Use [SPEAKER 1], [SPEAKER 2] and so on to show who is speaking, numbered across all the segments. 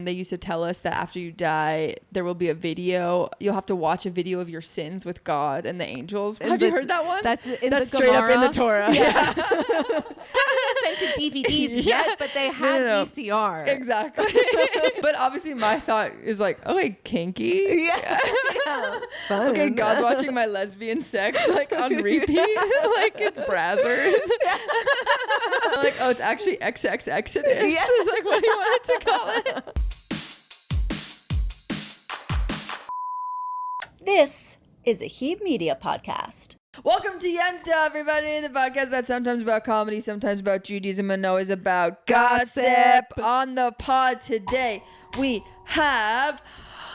[SPEAKER 1] They used to tell us that after you die, there will be a video. You'll have to watch a video of your sins with God and the angels. Have you heard that one?
[SPEAKER 2] That's
[SPEAKER 1] straight up in the Torah.
[SPEAKER 2] Yeah. Haven't invented DVDs yet, but they had VCR.
[SPEAKER 1] Exactly. But obviously my thought is like, okay, kinky.
[SPEAKER 2] Yeah. Fun.
[SPEAKER 1] Okay, God's watching my lesbian sex like on repeat. Like it's Brazzers. Like, oh, it's actually XX Exodus.
[SPEAKER 2] Yes.
[SPEAKER 1] Is like what he wanted to call it.
[SPEAKER 3] This is a Heeb Media podcast.
[SPEAKER 1] Welcome to Yenta, everybody, the podcast that's sometimes about comedy, sometimes about Judaism, and always about gossip. On the pod today, we have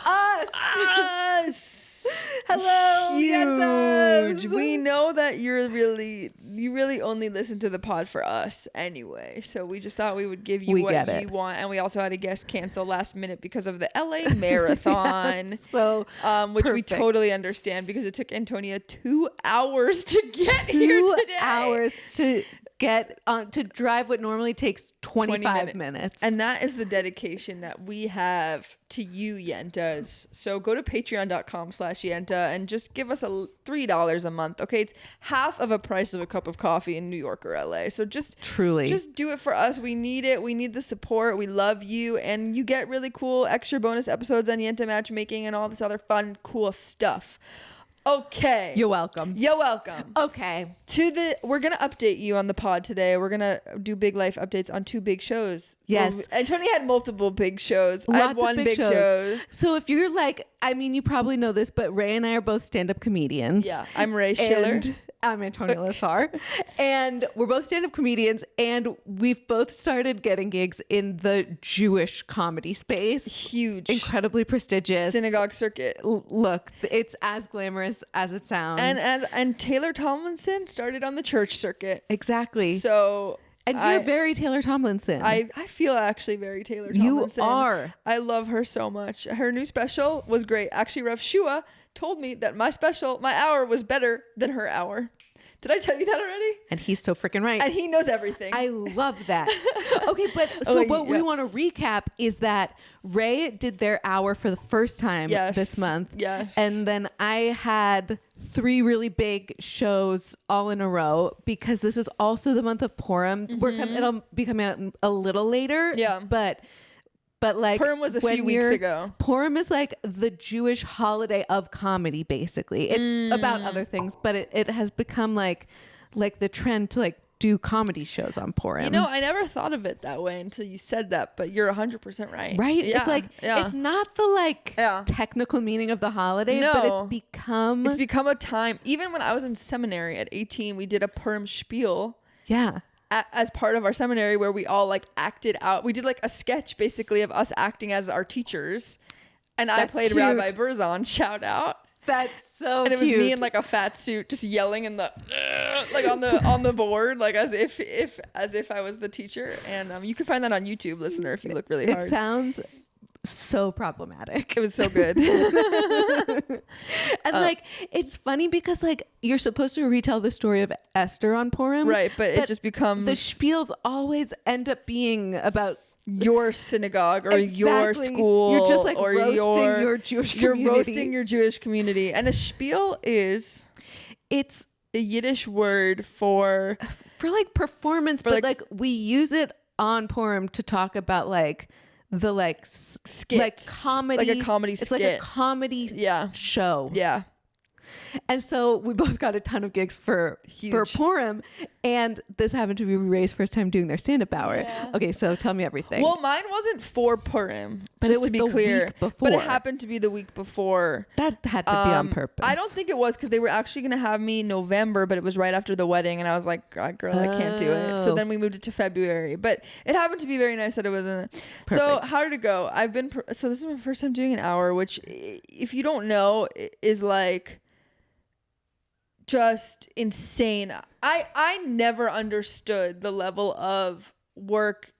[SPEAKER 1] us.
[SPEAKER 2] Hello,
[SPEAKER 1] Huge.
[SPEAKER 2] Yentas.
[SPEAKER 1] We know that you really only listen to the pod for us anyway. So we just thought we would give you what you want. And we also had a guest cancel last minute because of the LA marathon.
[SPEAKER 2] Yeah, so
[SPEAKER 1] which we totally understand because it took Antonia 2 hours to get here today.
[SPEAKER 2] 2 hours to get on to drive what normally takes 25 minutes.
[SPEAKER 1] And that is the dedication that we have to you, Yentas. So go to patreon.com/Yenta and just give us $3 a month. Okay, it's half of a price of a cup of coffee in New York or LA. So just do it for us. We need it. We need the support. We love you. And you get really cool extra bonus episodes on Yenta matchmaking and all this other fun, cool stuff. Okay.
[SPEAKER 2] You're welcome. Okay.
[SPEAKER 1] We're going to update you on the pod today. We're going to do big life updates on 2 big shows.
[SPEAKER 2] Yes.
[SPEAKER 1] And Tony had multiple big shows. I had one big show.
[SPEAKER 2] So if you're like, I mean, you probably know this, but Raye and I are both stand-up comedians.
[SPEAKER 1] Yeah. I'm Raye Schiller.
[SPEAKER 2] And I'm Antonia Lassar. And we're both stand-up comedians. And we've both started getting gigs in the Jewish comedy space.
[SPEAKER 1] Huge.
[SPEAKER 2] Incredibly prestigious.
[SPEAKER 1] Synagogue circuit.
[SPEAKER 2] Look, it's as glamorous as it sounds.
[SPEAKER 1] And Taylor Tomlinson started on the church circuit.
[SPEAKER 2] Exactly.
[SPEAKER 1] So...
[SPEAKER 2] And you're very Taylor Tomlinson.
[SPEAKER 1] I feel actually very Taylor Tomlinson.
[SPEAKER 2] You are.
[SPEAKER 1] I love her so much. Her new special was great. Actually, Rav Shua told me that my hour was better than her hour. Did I tell you that already?
[SPEAKER 2] And he's so freaking right.
[SPEAKER 1] And he knows everything.
[SPEAKER 2] I love that. Okay, but what we want to recap is that Raye did their hour for the first time this month.
[SPEAKER 1] Yes.
[SPEAKER 2] And then I had 3 really big shows all in a row because this is also the month of Purim. Mm-hmm. It'll be coming out a little later.
[SPEAKER 1] Yeah.
[SPEAKER 2] But like
[SPEAKER 1] Purim was a few weeks ago.
[SPEAKER 2] Purim is like the Jewish holiday of comedy, basically. It's about other things, but it has become like the trend to like do comedy shows on Purim.
[SPEAKER 1] You know, I never thought of it that way until you said that, but you're 100% right.
[SPEAKER 2] Right?
[SPEAKER 1] Yeah.
[SPEAKER 2] It's like it's not the technical meaning of the holiday, but it's become
[SPEAKER 1] a time. Even when I was in seminary at 18, we did a Purim spiel.
[SPEAKER 2] Yeah.
[SPEAKER 1] As part of our seminary where we all like acted out. We did like a sketch basically of us acting as our teachers. And I played cute. Rabbi Berzon, shout out.
[SPEAKER 2] That's so
[SPEAKER 1] and it
[SPEAKER 2] cute.
[SPEAKER 1] was me in like a fat suit just yelling in the like on the board like as if I was the teacher. And you can find that on YouTube, listener, if you look really hard.
[SPEAKER 2] It sounds so problematic.
[SPEAKER 1] It was so good.
[SPEAKER 2] And like it's funny because like you're supposed to retell the story of Esther on Purim,
[SPEAKER 1] right? But it just becomes
[SPEAKER 2] the spiels always end up being about
[SPEAKER 1] your synagogue or your school.
[SPEAKER 2] You're just like
[SPEAKER 1] or
[SPEAKER 2] roasting your Jewish community.
[SPEAKER 1] You're roasting your Jewish community. And a spiel it's a Yiddish word for
[SPEAKER 2] like performance, but like we use it on Purim to talk about like the like skits, like comedy,
[SPEAKER 1] like a comedy skit.
[SPEAKER 2] It's like a comedy show.
[SPEAKER 1] Yeah.
[SPEAKER 2] And so we both got a ton of gigs for Purim, and this happened to be Raye's first time doing their stand-up hour. Yeah. Okay, so tell me everything.
[SPEAKER 1] Well, mine wasn't for Purim,
[SPEAKER 2] but it was the week before.
[SPEAKER 1] But it happened to be the week before.
[SPEAKER 2] That had to be on purpose.
[SPEAKER 1] I don't think it was because they were actually going to have me in November, but it was right after the wedding, and I was like, God, girl, I can't do it. So then we moved it to February, but it happened to be very nice that it wasn't. So how did it go? So this is my first time doing an hour, which, if you don't know, is like just insane. I never understood the level of work,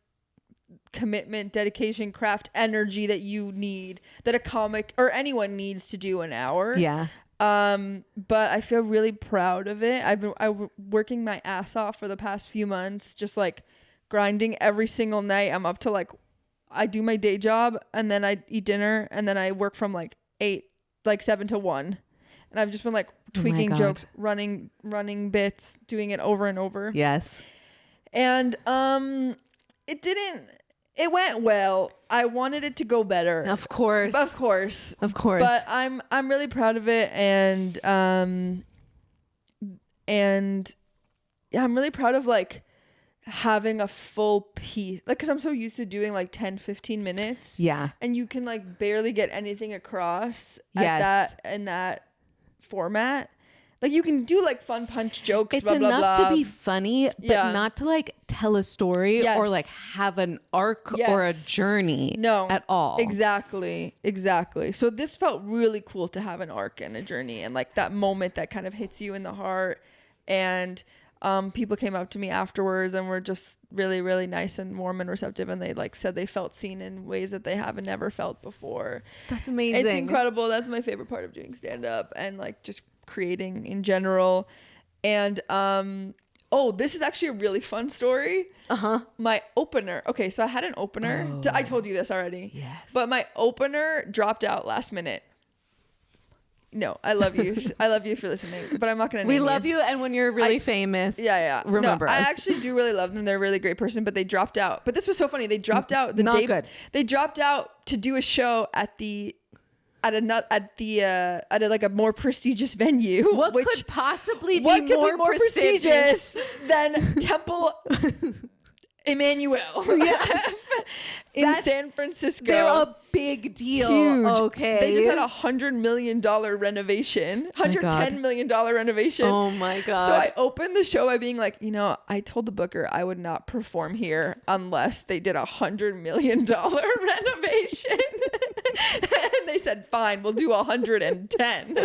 [SPEAKER 1] commitment, dedication, craft, energy that you need, that a comic or anyone needs to do an hour.
[SPEAKER 2] Yeah.
[SPEAKER 1] But I feel really proud of it. I've been working my ass off for the past few months, just like grinding every single night. I'm up to like I do my day job and then I eat dinner and then I work from like 7 to 1. And I've just been like tweaking jokes, running bits, doing it over and over.
[SPEAKER 2] Yes.
[SPEAKER 1] And it went well. I wanted it to go better.
[SPEAKER 2] Of course.
[SPEAKER 1] But I'm really proud of it, and yeah, I'm really proud of like having a full piece, like, because I'm so used to doing like 10-15 minutes.
[SPEAKER 2] Yeah.
[SPEAKER 1] And you can like barely get anything across in that format. Like you can do like fun punch jokes.
[SPEAKER 2] It's
[SPEAKER 1] blah, blah,
[SPEAKER 2] enough
[SPEAKER 1] blah.
[SPEAKER 2] to be funny, but not to like tell a story or like have an arc or a journey.
[SPEAKER 1] No,
[SPEAKER 2] at all.
[SPEAKER 1] Exactly. So this felt really cool to have an arc and a journey, and like that moment that kind of hits you in the heart. And people came up to me afterwards and were just really, really nice and warm and receptive, and they like said they felt seen in ways that they haven't never felt before.
[SPEAKER 2] That's amazing.
[SPEAKER 1] It's incredible. That's my favorite part of doing stand up and like just creating in general. And this is actually a really fun story. My opener. Okay, so I had an opener. I told you this already.
[SPEAKER 2] Yes.
[SPEAKER 1] But my opener dropped out last minute. No, I love you. I love you for listening, but I'm not gonna.
[SPEAKER 2] We love you, and when you're really famous, remember us.
[SPEAKER 1] I actually do really love them. They're a really great person, but they dropped out. But this was so funny. They dropped out
[SPEAKER 2] Not good.
[SPEAKER 1] They dropped out to do a show at a more prestigious venue.
[SPEAKER 2] What could possibly be more prestigious
[SPEAKER 1] than Temple Emmanuel in San Francisco?
[SPEAKER 2] They're a big deal.
[SPEAKER 1] Huge.
[SPEAKER 2] Okay.
[SPEAKER 1] They just had $100 million renovation, $110 million renovation.
[SPEAKER 2] Oh my God.
[SPEAKER 1] So I opened the show by being like, I told the booker I would not perform here unless they did $100 million renovation. And they said, fine, we'll do 110.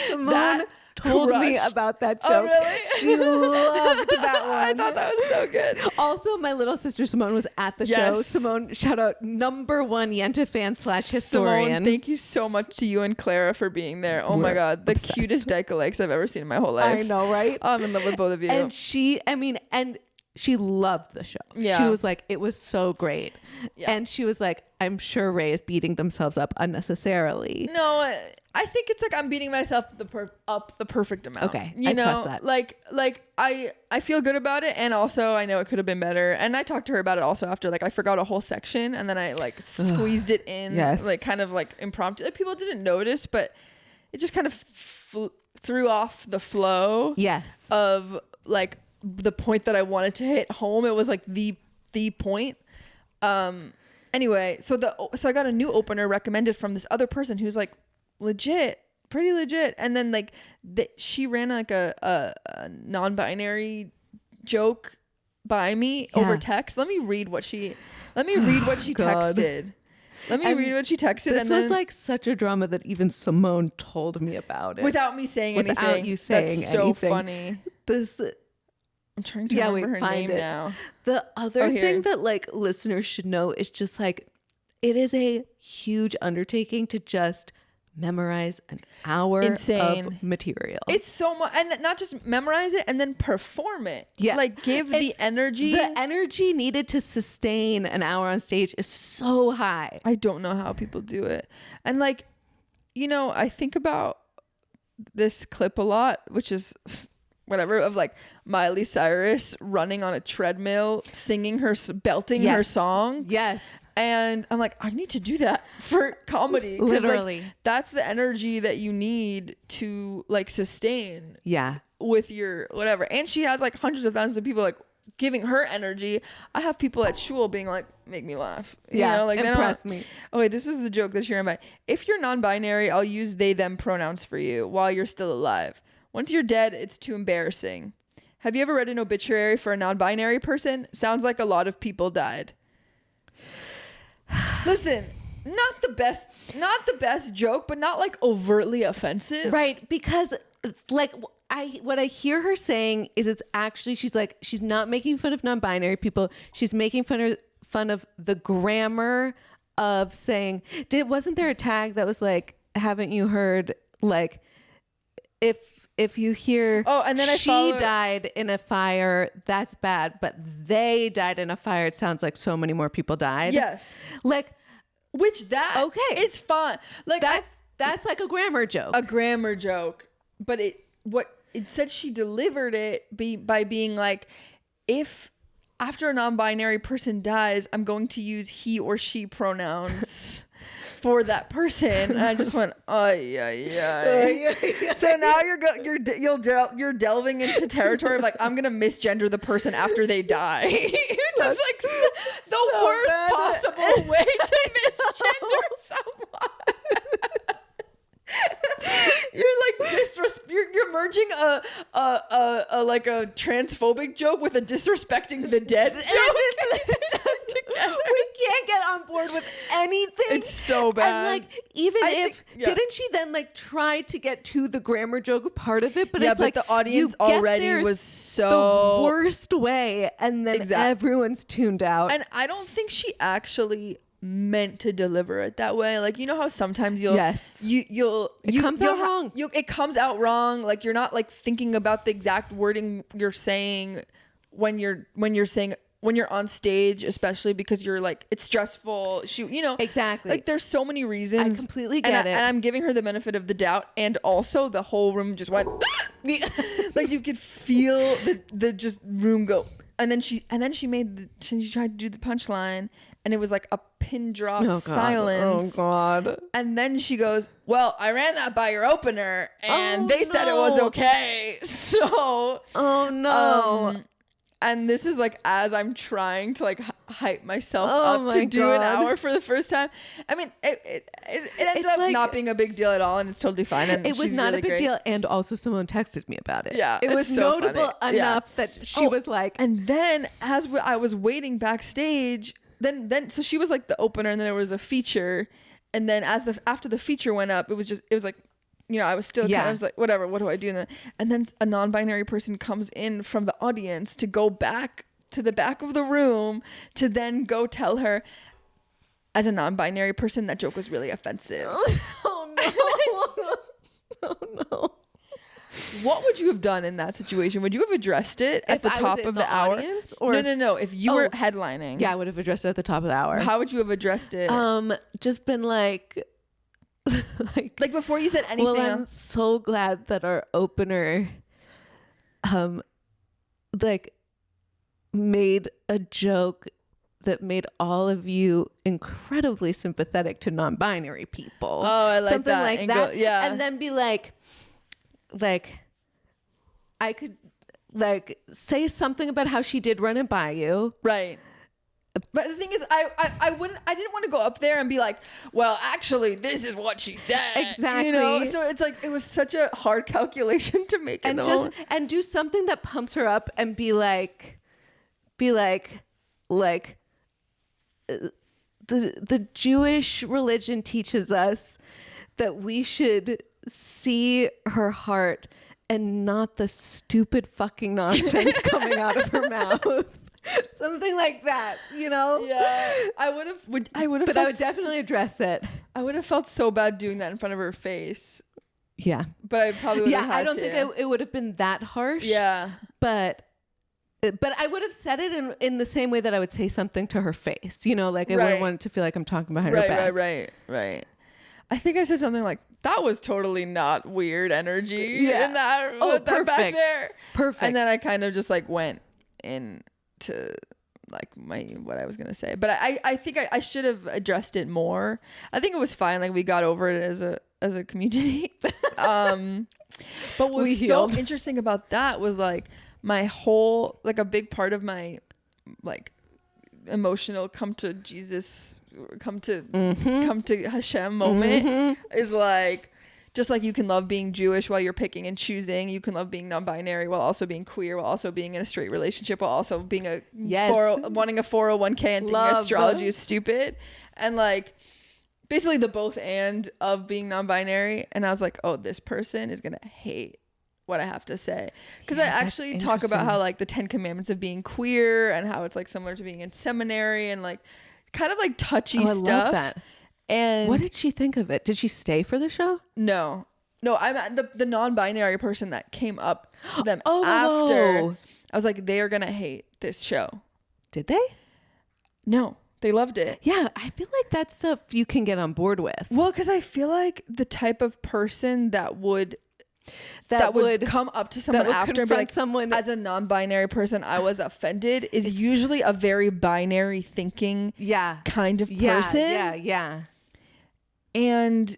[SPEAKER 2] Simone told me about that joke.
[SPEAKER 1] Oh, really?
[SPEAKER 2] She loved that one.
[SPEAKER 1] I thought that was so good.
[SPEAKER 2] Also, my little sister Simone was at the show. Simone, shout out, #1 Yenta fan /historian.
[SPEAKER 1] Simone, thank you so much to you and Clara for being there. Oh my God, the cutest dyke legs I've ever seen in my whole life.
[SPEAKER 2] I know, right?
[SPEAKER 1] I'm in love with both of you.
[SPEAKER 2] And she loved the show.
[SPEAKER 1] Yeah.
[SPEAKER 2] She was like, it was so great.
[SPEAKER 1] Yeah.
[SPEAKER 2] And she was like, I'm sure Raye is beating themselves up unnecessarily.
[SPEAKER 1] No, I think it's like I'm beating myself up the perfect amount.
[SPEAKER 2] Okay, I trust that.
[SPEAKER 1] Like I feel good about it, and also I know it could have been better. And I talked to her about it also after, like I forgot a whole section, and then I like squeezed it in, like kind of like impromptu. Like, people didn't notice, but it just kind of threw off the flow.
[SPEAKER 2] Yes.
[SPEAKER 1] Of like the point that I wanted to hit home. It was like the point. Anyway, so I got a new opener recommended from this other person who's like pretty legit, and then like she ran like a non-binary joke by me over text. Let me read what she texted. Let me read what she texted.
[SPEAKER 2] This was like such a drama that even Simone told me about it
[SPEAKER 1] without me saying anything.
[SPEAKER 2] Without you saying
[SPEAKER 1] That's so
[SPEAKER 2] anything.
[SPEAKER 1] funny. I'm trying to remember her name now.
[SPEAKER 2] The other thing that like listeners should know is just like, it is a huge undertaking to just memorize an hour of material.
[SPEAKER 1] It's so much, and not just memorize it and then perform it.
[SPEAKER 2] Yeah,
[SPEAKER 1] like give the energy.
[SPEAKER 2] The energy needed to sustain an hour on stage is so high.
[SPEAKER 1] I don't know how people do it. And like, I think about this clip a lot, which is whatever, of like Miley Cyrus running on a treadmill, belting her song.
[SPEAKER 2] Yes.
[SPEAKER 1] And I'm like, I need to do that for comedy.
[SPEAKER 2] Literally.
[SPEAKER 1] Like, that's the energy that you need to like sustain.
[SPEAKER 2] Yeah.
[SPEAKER 1] With your whatever. And she has like hundreds of thousands of people like giving her energy. I have people at shul being like, make me laugh. Like
[SPEAKER 2] impress me.
[SPEAKER 1] Okay, this was the joke this year. If you're non-binary, I'll use they, them pronouns for you while you're still alive. Once you're dead, it's too embarrassing. Have you ever read an obituary for a non-binary person? Sounds like a lot of people died. Listen, not the best joke, but not like overtly offensive.
[SPEAKER 2] Right, because like what I hear her saying is it's actually, she's like, she's not making fun of non-binary people. She's making fun of the grammar of saying, wasn't there a tag that was like, haven't you heard, like, if if you hear,
[SPEAKER 1] oh, and then
[SPEAKER 2] she died in a fire, that's bad, but they died in a fire, it sounds like so many more people died.
[SPEAKER 1] Yes.
[SPEAKER 2] Like,
[SPEAKER 1] which that is fun. Like
[SPEAKER 2] that's like a grammar joke.
[SPEAKER 1] A grammar joke. But it said she delivered it by being like, if after a non-binary person dies, I'm going to use he or she pronouns for that person. And I just went, yeah. So now you're delving into territory of like, I'm gonna misgender the person after they die. You're just like the worst possible way to misgender someone. You're like you're merging a like a transphobic joke with a disrespecting the dead joke.
[SPEAKER 2] We can't get on board with anything.
[SPEAKER 1] It's so bad.
[SPEAKER 2] And like, even didn't she then like try to get to the grammar joke part of it? But it's like
[SPEAKER 1] the audience already was so
[SPEAKER 2] the worst way, and then everyone's tuned out.
[SPEAKER 1] And I don't think she actually meant to deliver it that way. Like, you know how sometimes it comes out wrong. It comes out wrong. Like, you're not like thinking about the exact wording you're saying when you're on stage, especially because you're like, it's stressful.
[SPEAKER 2] Exactly.
[SPEAKER 1] Like, there's so many reasons.
[SPEAKER 2] I completely get it.
[SPEAKER 1] And I'm giving her the benefit of the doubt. And also the whole room just went like, you could feel the just room go. And then she tried to do the punchline, and it was like a pin drop silence.
[SPEAKER 2] Oh God.
[SPEAKER 1] And then she goes, well, I ran that by your opener and they said it was okay. So,
[SPEAKER 2] oh no.
[SPEAKER 1] And this is like, as I'm trying to like hype myself up to do an hour for the first time. I mean, it ended up like, not being a big deal at all, and it's totally fine. And
[SPEAKER 2] it was not really a big deal. And also someone texted me about it.
[SPEAKER 1] Yeah.
[SPEAKER 2] It was so notable enough that she was like.
[SPEAKER 1] And then as I was waiting backstage, then so she was like the opener, and then there was a feature. And then after the feature went up, it was like, I was still kind of like, whatever, what do I do? And then a non-binary person comes in from the audience to go back to the back of the room to then go tell her, as a non-binary person, that joke was really offensive.
[SPEAKER 2] Oh no. Oh no.
[SPEAKER 1] What would you have done in that situation? Would you have addressed it at the top of the hour?
[SPEAKER 2] Audience, or
[SPEAKER 1] no. If you were headlining.
[SPEAKER 2] Yeah, I would have addressed it at the top of the hour.
[SPEAKER 1] How would you have addressed it?
[SPEAKER 2] Just been like
[SPEAKER 1] like before you said anything.
[SPEAKER 2] Well, I'm so glad that our opener like made a joke that made all of you incredibly sympathetic to non-binary people.
[SPEAKER 1] Oh, I like
[SPEAKER 2] something
[SPEAKER 1] that
[SPEAKER 2] like
[SPEAKER 1] angle.
[SPEAKER 2] that.
[SPEAKER 1] Yeah.
[SPEAKER 2] And then be like I could like say something about how she did run it by you.
[SPEAKER 1] Right. But the thing is, I didn't want to go up there and be like, well, actually, this is what she said.
[SPEAKER 2] Exactly.
[SPEAKER 1] So it's like, it was such a hard calculation to make.
[SPEAKER 2] And and do something that pumps her up and be like, the Jewish religion teaches us that we should see her heart and not the stupid fucking nonsense coming out of her mouth. Something like that,
[SPEAKER 1] Yeah, I would have. But
[SPEAKER 2] I would definitely address it.
[SPEAKER 1] I would have felt so bad doing that in front of her face.
[SPEAKER 2] Yeah,
[SPEAKER 1] but I probably would have had
[SPEAKER 2] I don't think it would have been that harsh.
[SPEAKER 1] Yeah,
[SPEAKER 2] but I would have said it in the same way that I would say something to her face. Like I wouldn't want it to feel like I'm talking behind her back.
[SPEAKER 1] Right. I think I said something like, that was totally not weird energy in that.
[SPEAKER 2] Perfect.
[SPEAKER 1] Back there.
[SPEAKER 2] Perfect.
[SPEAKER 1] And then I kind of just like went into like what I was gonna say, but I think I should have addressed it more. I think it was fine. Like, we got over it as a community. But what was so interesting about that was like my whole, like, a big part of my like emotional come to Jesus, come to Hashem moment is like, just like you can love being Jewish while you're picking and choosing, you can love being non-binary while also being queer, while also being in a straight relationship, while also being wanting a 401k and thinking astrology is stupid. And like, basically the both and of being non-binary. And I was like, oh, this person is gonna hate what I have to say, because I actually talk about how like the 10 commandments of being queer and how it's like similar to being in seminary and like kind of like touchy stuff.
[SPEAKER 2] Love that.
[SPEAKER 1] And
[SPEAKER 2] what did she think of it? Did she stay for the show?
[SPEAKER 1] No. No, I'm at the non-binary person that came up to them
[SPEAKER 2] Oh,
[SPEAKER 1] after. I was like, they are gonna hate this show.
[SPEAKER 2] Did they?
[SPEAKER 1] No, they loved it.
[SPEAKER 2] Yeah, I feel like that's stuff you can get on board with.
[SPEAKER 1] Well, because I feel like the type of person that would come up to someone
[SPEAKER 2] would
[SPEAKER 1] after and be
[SPEAKER 2] confront
[SPEAKER 1] like,
[SPEAKER 2] someone-
[SPEAKER 1] as a non-binary person, I was offended, is usually a very binary thinking kind of person.
[SPEAKER 2] Yeah.
[SPEAKER 1] And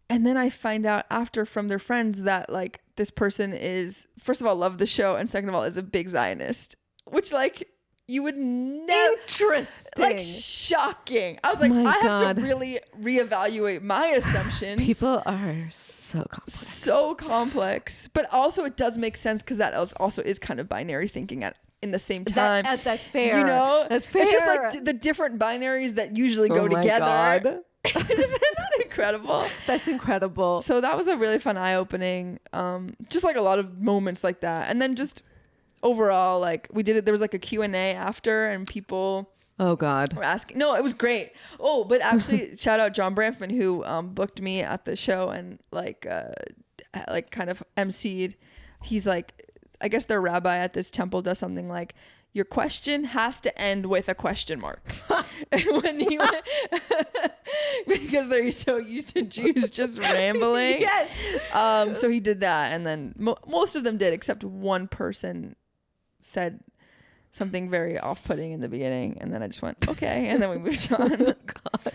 [SPEAKER 1] then I find out after from their friends that like this person is, first of all, love the show, and second of all, is a big Zionist, which like you would never.
[SPEAKER 2] Interesting.
[SPEAKER 1] Like shocking. I was like,
[SPEAKER 2] My
[SPEAKER 1] I have
[SPEAKER 2] God.
[SPEAKER 1] to really reevaluate my assumptions.
[SPEAKER 2] People are so complex.
[SPEAKER 1] So complex, but also it does make sense because that also is kind of binary thinking in the same time.
[SPEAKER 2] That's fair.
[SPEAKER 1] You know,
[SPEAKER 2] that's fair.
[SPEAKER 1] It's just like the different binaries that usually go together.
[SPEAKER 2] God.
[SPEAKER 1] Isn't that incredible?
[SPEAKER 2] That's incredible.
[SPEAKER 1] So that was a really fun eye-opening, just like a lot of moments like that. And then just overall, like we did it, there was like a Q&A after, and people
[SPEAKER 2] Oh God.
[SPEAKER 1] were asking. No, it was great. Oh, but actually shout out John Branfman, who booked me at the show and like kind of emceed. He's like, I guess their rabbi at this temple does something like, your question has to end with a question mark. When you, because they're so used to Jews just rambling.
[SPEAKER 2] Yes.
[SPEAKER 1] So he did that, and then most of them did, except one person said something very off-putting in the beginning, and then I just went, okay, and then we moved on.
[SPEAKER 2] God.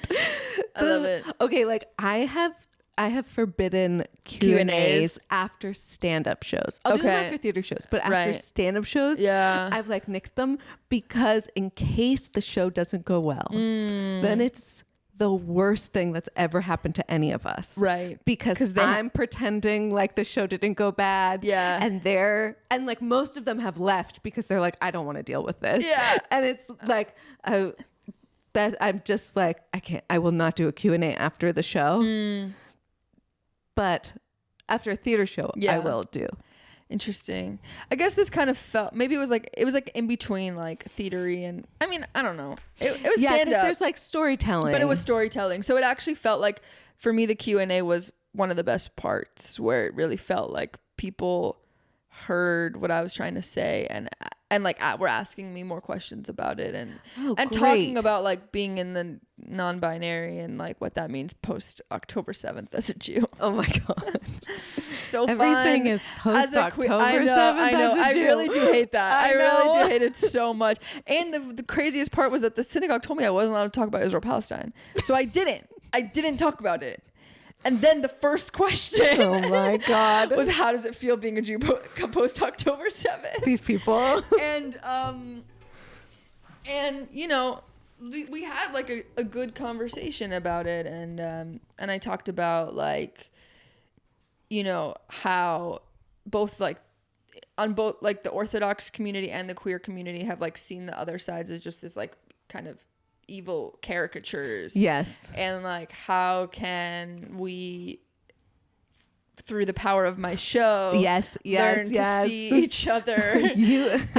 [SPEAKER 1] I love it.
[SPEAKER 2] Okay, like I have forbidden Q&As after stand-up shows. I'll do them
[SPEAKER 1] Okay.
[SPEAKER 2] after theater shows, but after
[SPEAKER 1] Right.
[SPEAKER 2] stand-up shows,
[SPEAKER 1] Yeah.
[SPEAKER 2] I've like nixed them because in case the show doesn't go well, then it's the worst thing that's ever happened to any of us.
[SPEAKER 1] Right.
[SPEAKER 2] Because I'm pretending like the show didn't go bad.
[SPEAKER 1] Yeah.
[SPEAKER 2] And like most of them have left because they're like, I don't want to deal with this.
[SPEAKER 1] Yeah.
[SPEAKER 2] And it's like, that I'm just like, I will not do a Q&A after the show. But after a theater show,
[SPEAKER 1] Yeah.
[SPEAKER 2] I will do.
[SPEAKER 1] Interesting. I guess this kind of felt, maybe it was like in between like theatery and, I mean, I don't know. It was
[SPEAKER 2] Yeah,
[SPEAKER 1] stand
[SPEAKER 2] because
[SPEAKER 1] up,
[SPEAKER 2] there's like storytelling.
[SPEAKER 1] but it was storytelling. So it actually felt like, for me, the Q&A was one of the best parts, where it really felt like people heard what I was trying to say, and like were asking me more questions about it, and talking
[SPEAKER 2] great.
[SPEAKER 1] about like being in the non-binary and like what that means post October 7th as a Jew.
[SPEAKER 2] Oh my God.
[SPEAKER 1] So
[SPEAKER 2] Everything
[SPEAKER 1] fun.
[SPEAKER 2] is post October 7th.
[SPEAKER 1] I know.
[SPEAKER 2] as a
[SPEAKER 1] I
[SPEAKER 2] Jew.
[SPEAKER 1] really do hate that. I really
[SPEAKER 2] know.
[SPEAKER 1] do hate it so much. And the craziest part was that the synagogue told me I wasn't allowed to talk about Israel Palestine, so I didn't talk about it. And then the first question
[SPEAKER 2] Oh my God.
[SPEAKER 1] was, how does it feel being a Jew post October 7th?
[SPEAKER 2] These people.
[SPEAKER 1] And you know, we had like a good conversation about it, and I talked about like, you know, how both like on both like the Orthodox community and the queer community have like seen the other sides as just this like kind of evil caricatures.
[SPEAKER 2] Yes.
[SPEAKER 1] And like, how can we, through the power of my show, learn to see each other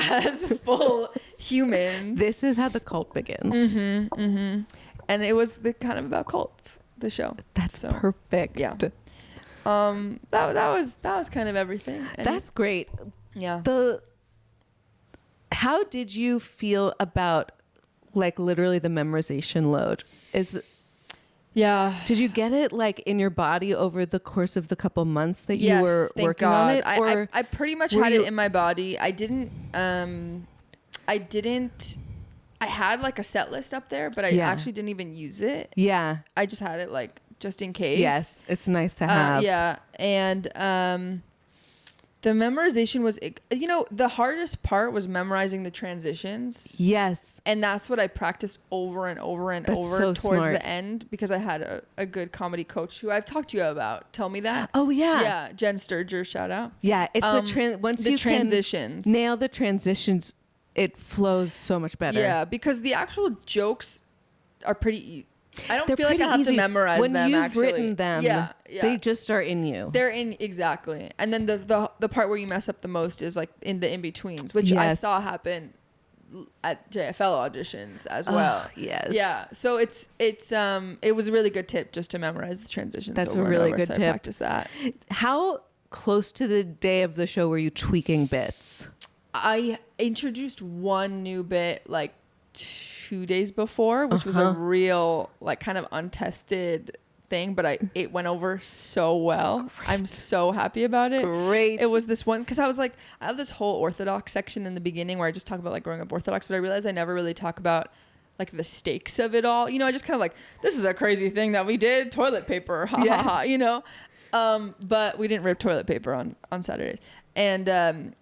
[SPEAKER 1] as full humans.
[SPEAKER 2] This is how the cult begins.
[SPEAKER 1] And it was kind of about cults, the show.
[SPEAKER 2] That's perfect.
[SPEAKER 1] Yeah. That was kind of everything. And
[SPEAKER 2] That's great.
[SPEAKER 1] yeah.
[SPEAKER 2] How did you feel about like literally the memorization load? Did you get it like in your body over the course of the couple months that you were
[SPEAKER 1] thank
[SPEAKER 2] working
[SPEAKER 1] God.
[SPEAKER 2] on it? Or
[SPEAKER 1] I pretty much had it in my body. I had like a set list up there, but I actually didn't even use it.
[SPEAKER 2] yeah.
[SPEAKER 1] I just had it like just in case.
[SPEAKER 2] Yes. It's nice to have.
[SPEAKER 1] Yeah. And the memorization was, you know, the hardest part was memorizing the transitions.
[SPEAKER 2] Yes.
[SPEAKER 1] And that's what I practiced over and over and
[SPEAKER 2] That's
[SPEAKER 1] over
[SPEAKER 2] so
[SPEAKER 1] towards
[SPEAKER 2] smart.
[SPEAKER 1] the end, because I had a good comedy coach who I've talked to you about. Tell me that.
[SPEAKER 2] Oh yeah.
[SPEAKER 1] Yeah. Jen Sturger, shout out.
[SPEAKER 2] Yeah. It's once
[SPEAKER 1] the
[SPEAKER 2] you
[SPEAKER 1] transitions.
[SPEAKER 2] can nail the transitions, it flows so much better.
[SPEAKER 1] Yeah, because the actual jokes are pretty I don't
[SPEAKER 2] They're
[SPEAKER 1] feel like I
[SPEAKER 2] pretty
[SPEAKER 1] have
[SPEAKER 2] easy.
[SPEAKER 1] to memorize
[SPEAKER 2] when
[SPEAKER 1] them.
[SPEAKER 2] you've
[SPEAKER 1] Actually,
[SPEAKER 2] written them, they just are in you.
[SPEAKER 1] They're in, exactly. And then the part where you mess up the most is like in the in-betweens, which I
[SPEAKER 2] Yes.
[SPEAKER 1] saw happen at JFL auditions as well.
[SPEAKER 2] Yes.
[SPEAKER 1] Yeah. So it was a really good tip just to memorize the transitions.
[SPEAKER 2] That's a
[SPEAKER 1] over and
[SPEAKER 2] really
[SPEAKER 1] over,
[SPEAKER 2] good
[SPEAKER 1] so
[SPEAKER 2] tip.
[SPEAKER 1] I practice that.
[SPEAKER 2] How close to the day of the show were you tweaking bits?
[SPEAKER 1] I introduced one new bit like 2 days before, which was a real like kind of untested thing, but it went over so well. Great. I'm so happy about it.
[SPEAKER 2] Great.
[SPEAKER 1] It was this one because I was like, I have this whole Orthodox section in the beginning where I just talk about like growing up Orthodox, but I realized I never really talk about like the stakes of it all. You know, I just kind of like, this is a crazy thing that we did, toilet paper, ha ha ha, you know. But we didn't rip toilet paper on Saturdays. And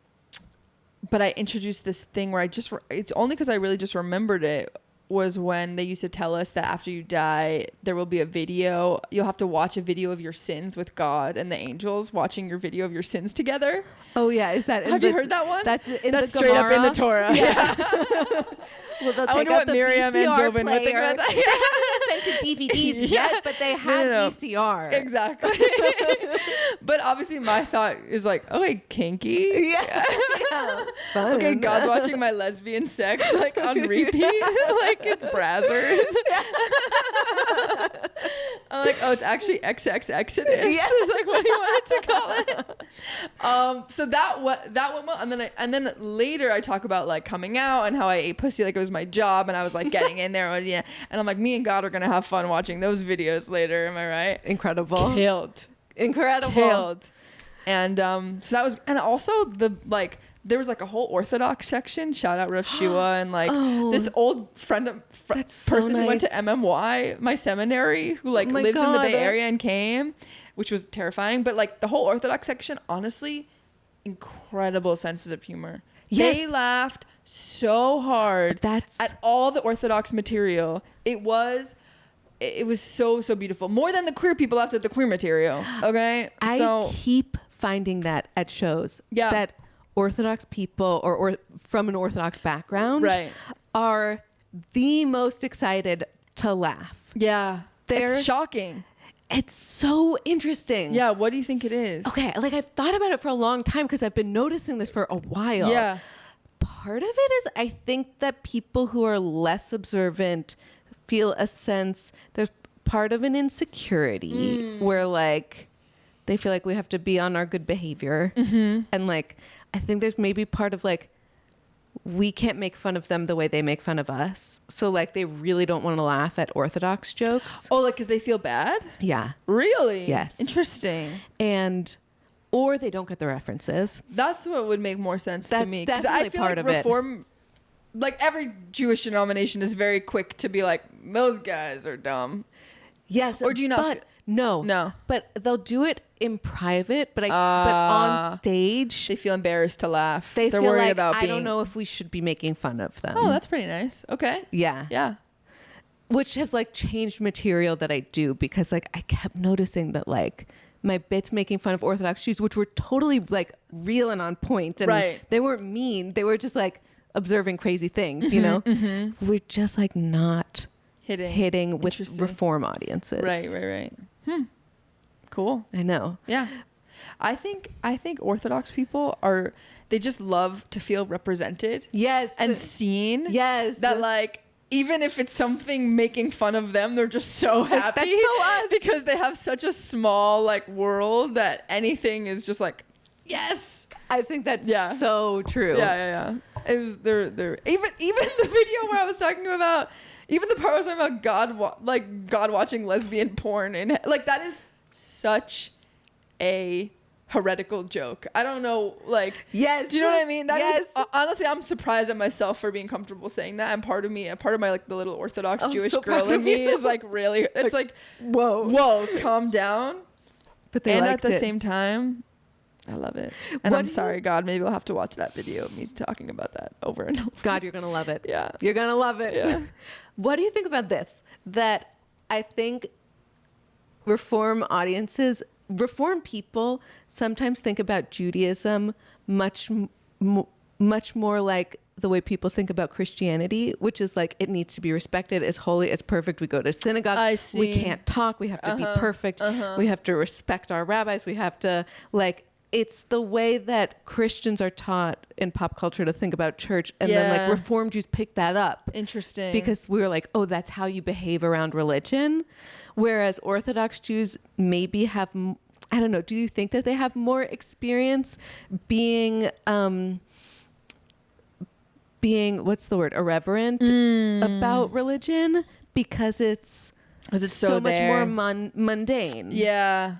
[SPEAKER 1] but I introduced this thing where it's only because I really just remembered it, was when they used to tell us that after you die, there will be a video. You'll have to watch a video of your sins with God and the angels watching your video of your sins together.
[SPEAKER 2] Oh yeah, is that?
[SPEAKER 1] Have you heard that one?
[SPEAKER 2] That's
[SPEAKER 1] straight up in the Torah.
[SPEAKER 2] Yeah. Well, they'll
[SPEAKER 1] I wonder what Miriam and Zobin would think about that.
[SPEAKER 2] They haven't invented DVDs yet, but they have VCR.
[SPEAKER 1] Exactly. But obviously my thought is like, okay, kinky.
[SPEAKER 2] Yeah. Fun.
[SPEAKER 1] Okay, God's watching my lesbian sex like on repeat. Like it's Brazzers. I'm like, oh, it's actually XX Exodus.
[SPEAKER 2] Yes.
[SPEAKER 1] Is like what he wanted to call it. So that went well, and then later I talk about like coming out and how I ate pussy like it was my job, and I was like getting in there, and I'm like, me and God are gonna have fun watching those videos later. Am I right?
[SPEAKER 2] Incredible.
[SPEAKER 1] Killed. And so that was, and also there was like a whole Orthodox section. Shout out Rav Shua and like this old person who went to MMY, my seminary, who like lives in the Bay Area and came, which was terrifying. But like the whole Orthodox section, honestly, incredible senses of humor.
[SPEAKER 2] Yes.
[SPEAKER 1] They laughed so hard at all the Orthodox material. It was so beautiful. More than the queer people laughed at the queer material. Okay,
[SPEAKER 2] I keep finding that at shows. Yeah. That Orthodox people or from an Orthodox background are the most excited to laugh.
[SPEAKER 1] Yeah. It's shocking.
[SPEAKER 2] It's so interesting.
[SPEAKER 1] Yeah. What do you think it is?
[SPEAKER 2] Okay. Like I've thought about it for a long time because I've been noticing this for a while.
[SPEAKER 1] Yeah.
[SPEAKER 2] Part of it is I think that people who are less observant feel a sense, there's part of an insecurity where like they feel like we have to be on our good behavior. Mm-hmm. And like, I think there's maybe part of like, we can't make fun of them the way they make fun of us. So like they really don't want to laugh at Orthodox jokes.
[SPEAKER 1] Oh, like because they feel bad?
[SPEAKER 2] Yeah.
[SPEAKER 1] Really?
[SPEAKER 2] Yes.
[SPEAKER 1] Interesting.
[SPEAKER 2] Or they don't get the references.
[SPEAKER 1] That's what would make more sense to me.
[SPEAKER 2] That's definitely
[SPEAKER 1] I feel
[SPEAKER 2] part
[SPEAKER 1] like
[SPEAKER 2] of
[SPEAKER 1] Reform, like every Jewish denomination is very quick to be like, those guys are dumb.
[SPEAKER 2] Yes.
[SPEAKER 1] Or do you not?
[SPEAKER 2] But no. But they'll do it in private, but on stage
[SPEAKER 1] they feel embarrassed to laugh.
[SPEAKER 2] They're
[SPEAKER 1] feel
[SPEAKER 2] worried
[SPEAKER 1] like,
[SPEAKER 2] about I don't know if we should be making fun of them.
[SPEAKER 1] Oh, that's pretty nice. Okay.
[SPEAKER 2] Yeah. Which has like changed material that I do because like I kept noticing that like my bits making fun of Orthodox Jews, which were totally like real and on point, and they weren't mean. They were just like observing crazy things, you know. Mm-hmm. We're just like not hitting with Reform audiences.
[SPEAKER 1] Right. Cool.
[SPEAKER 2] I know.
[SPEAKER 1] Yeah. I think Orthodox people they just love to feel represented.
[SPEAKER 2] Yes.
[SPEAKER 1] And seen.
[SPEAKER 2] Yes.
[SPEAKER 1] That like, even if it's something making fun of them, they're just so happy.
[SPEAKER 2] That's so us.
[SPEAKER 1] Because they have such a small like world that anything is just like, yes.
[SPEAKER 2] I think that's so true.
[SPEAKER 1] Yeah. It was they're even the video where I was talking about, even the part where I was talking about God watching lesbian porn, and like that is such a heretical joke. I don't know, like,
[SPEAKER 2] yes,
[SPEAKER 1] do you know what I mean? That
[SPEAKER 2] yes.
[SPEAKER 1] is, honestly, I'm surprised at myself for being comfortable saying that. And part of my like the little Orthodox Jewish girl in me is like really, it's like whoa, calm down. But at the same time, I love it. And I'm sorry, God, maybe we'll have to watch that video of me talking about that over and over.
[SPEAKER 2] God, you're gonna love it.
[SPEAKER 1] Yeah,
[SPEAKER 2] you're gonna love it.
[SPEAKER 1] Yeah.
[SPEAKER 2] What do you think about this? That I think Reform people sometimes think about Judaism much more like the way people think about Christianity, which is like, it needs to be respected. It's holy. It's perfect. We go to synagogue.
[SPEAKER 1] I see.
[SPEAKER 2] We can't talk. We have to be perfect. We have to respect our rabbis. We have to like, it's the way that Christians are taught in pop culture to think about church, and then like Reformed Jews pick that up.
[SPEAKER 1] Interesting.
[SPEAKER 2] Because we were like, oh, that's how you behave around religion. Whereas Orthodox Jews maybe have, I don't know, do you think that they have more experience being what's the word, irreverent about religion? Because it's so much more mundane.
[SPEAKER 1] Yeah.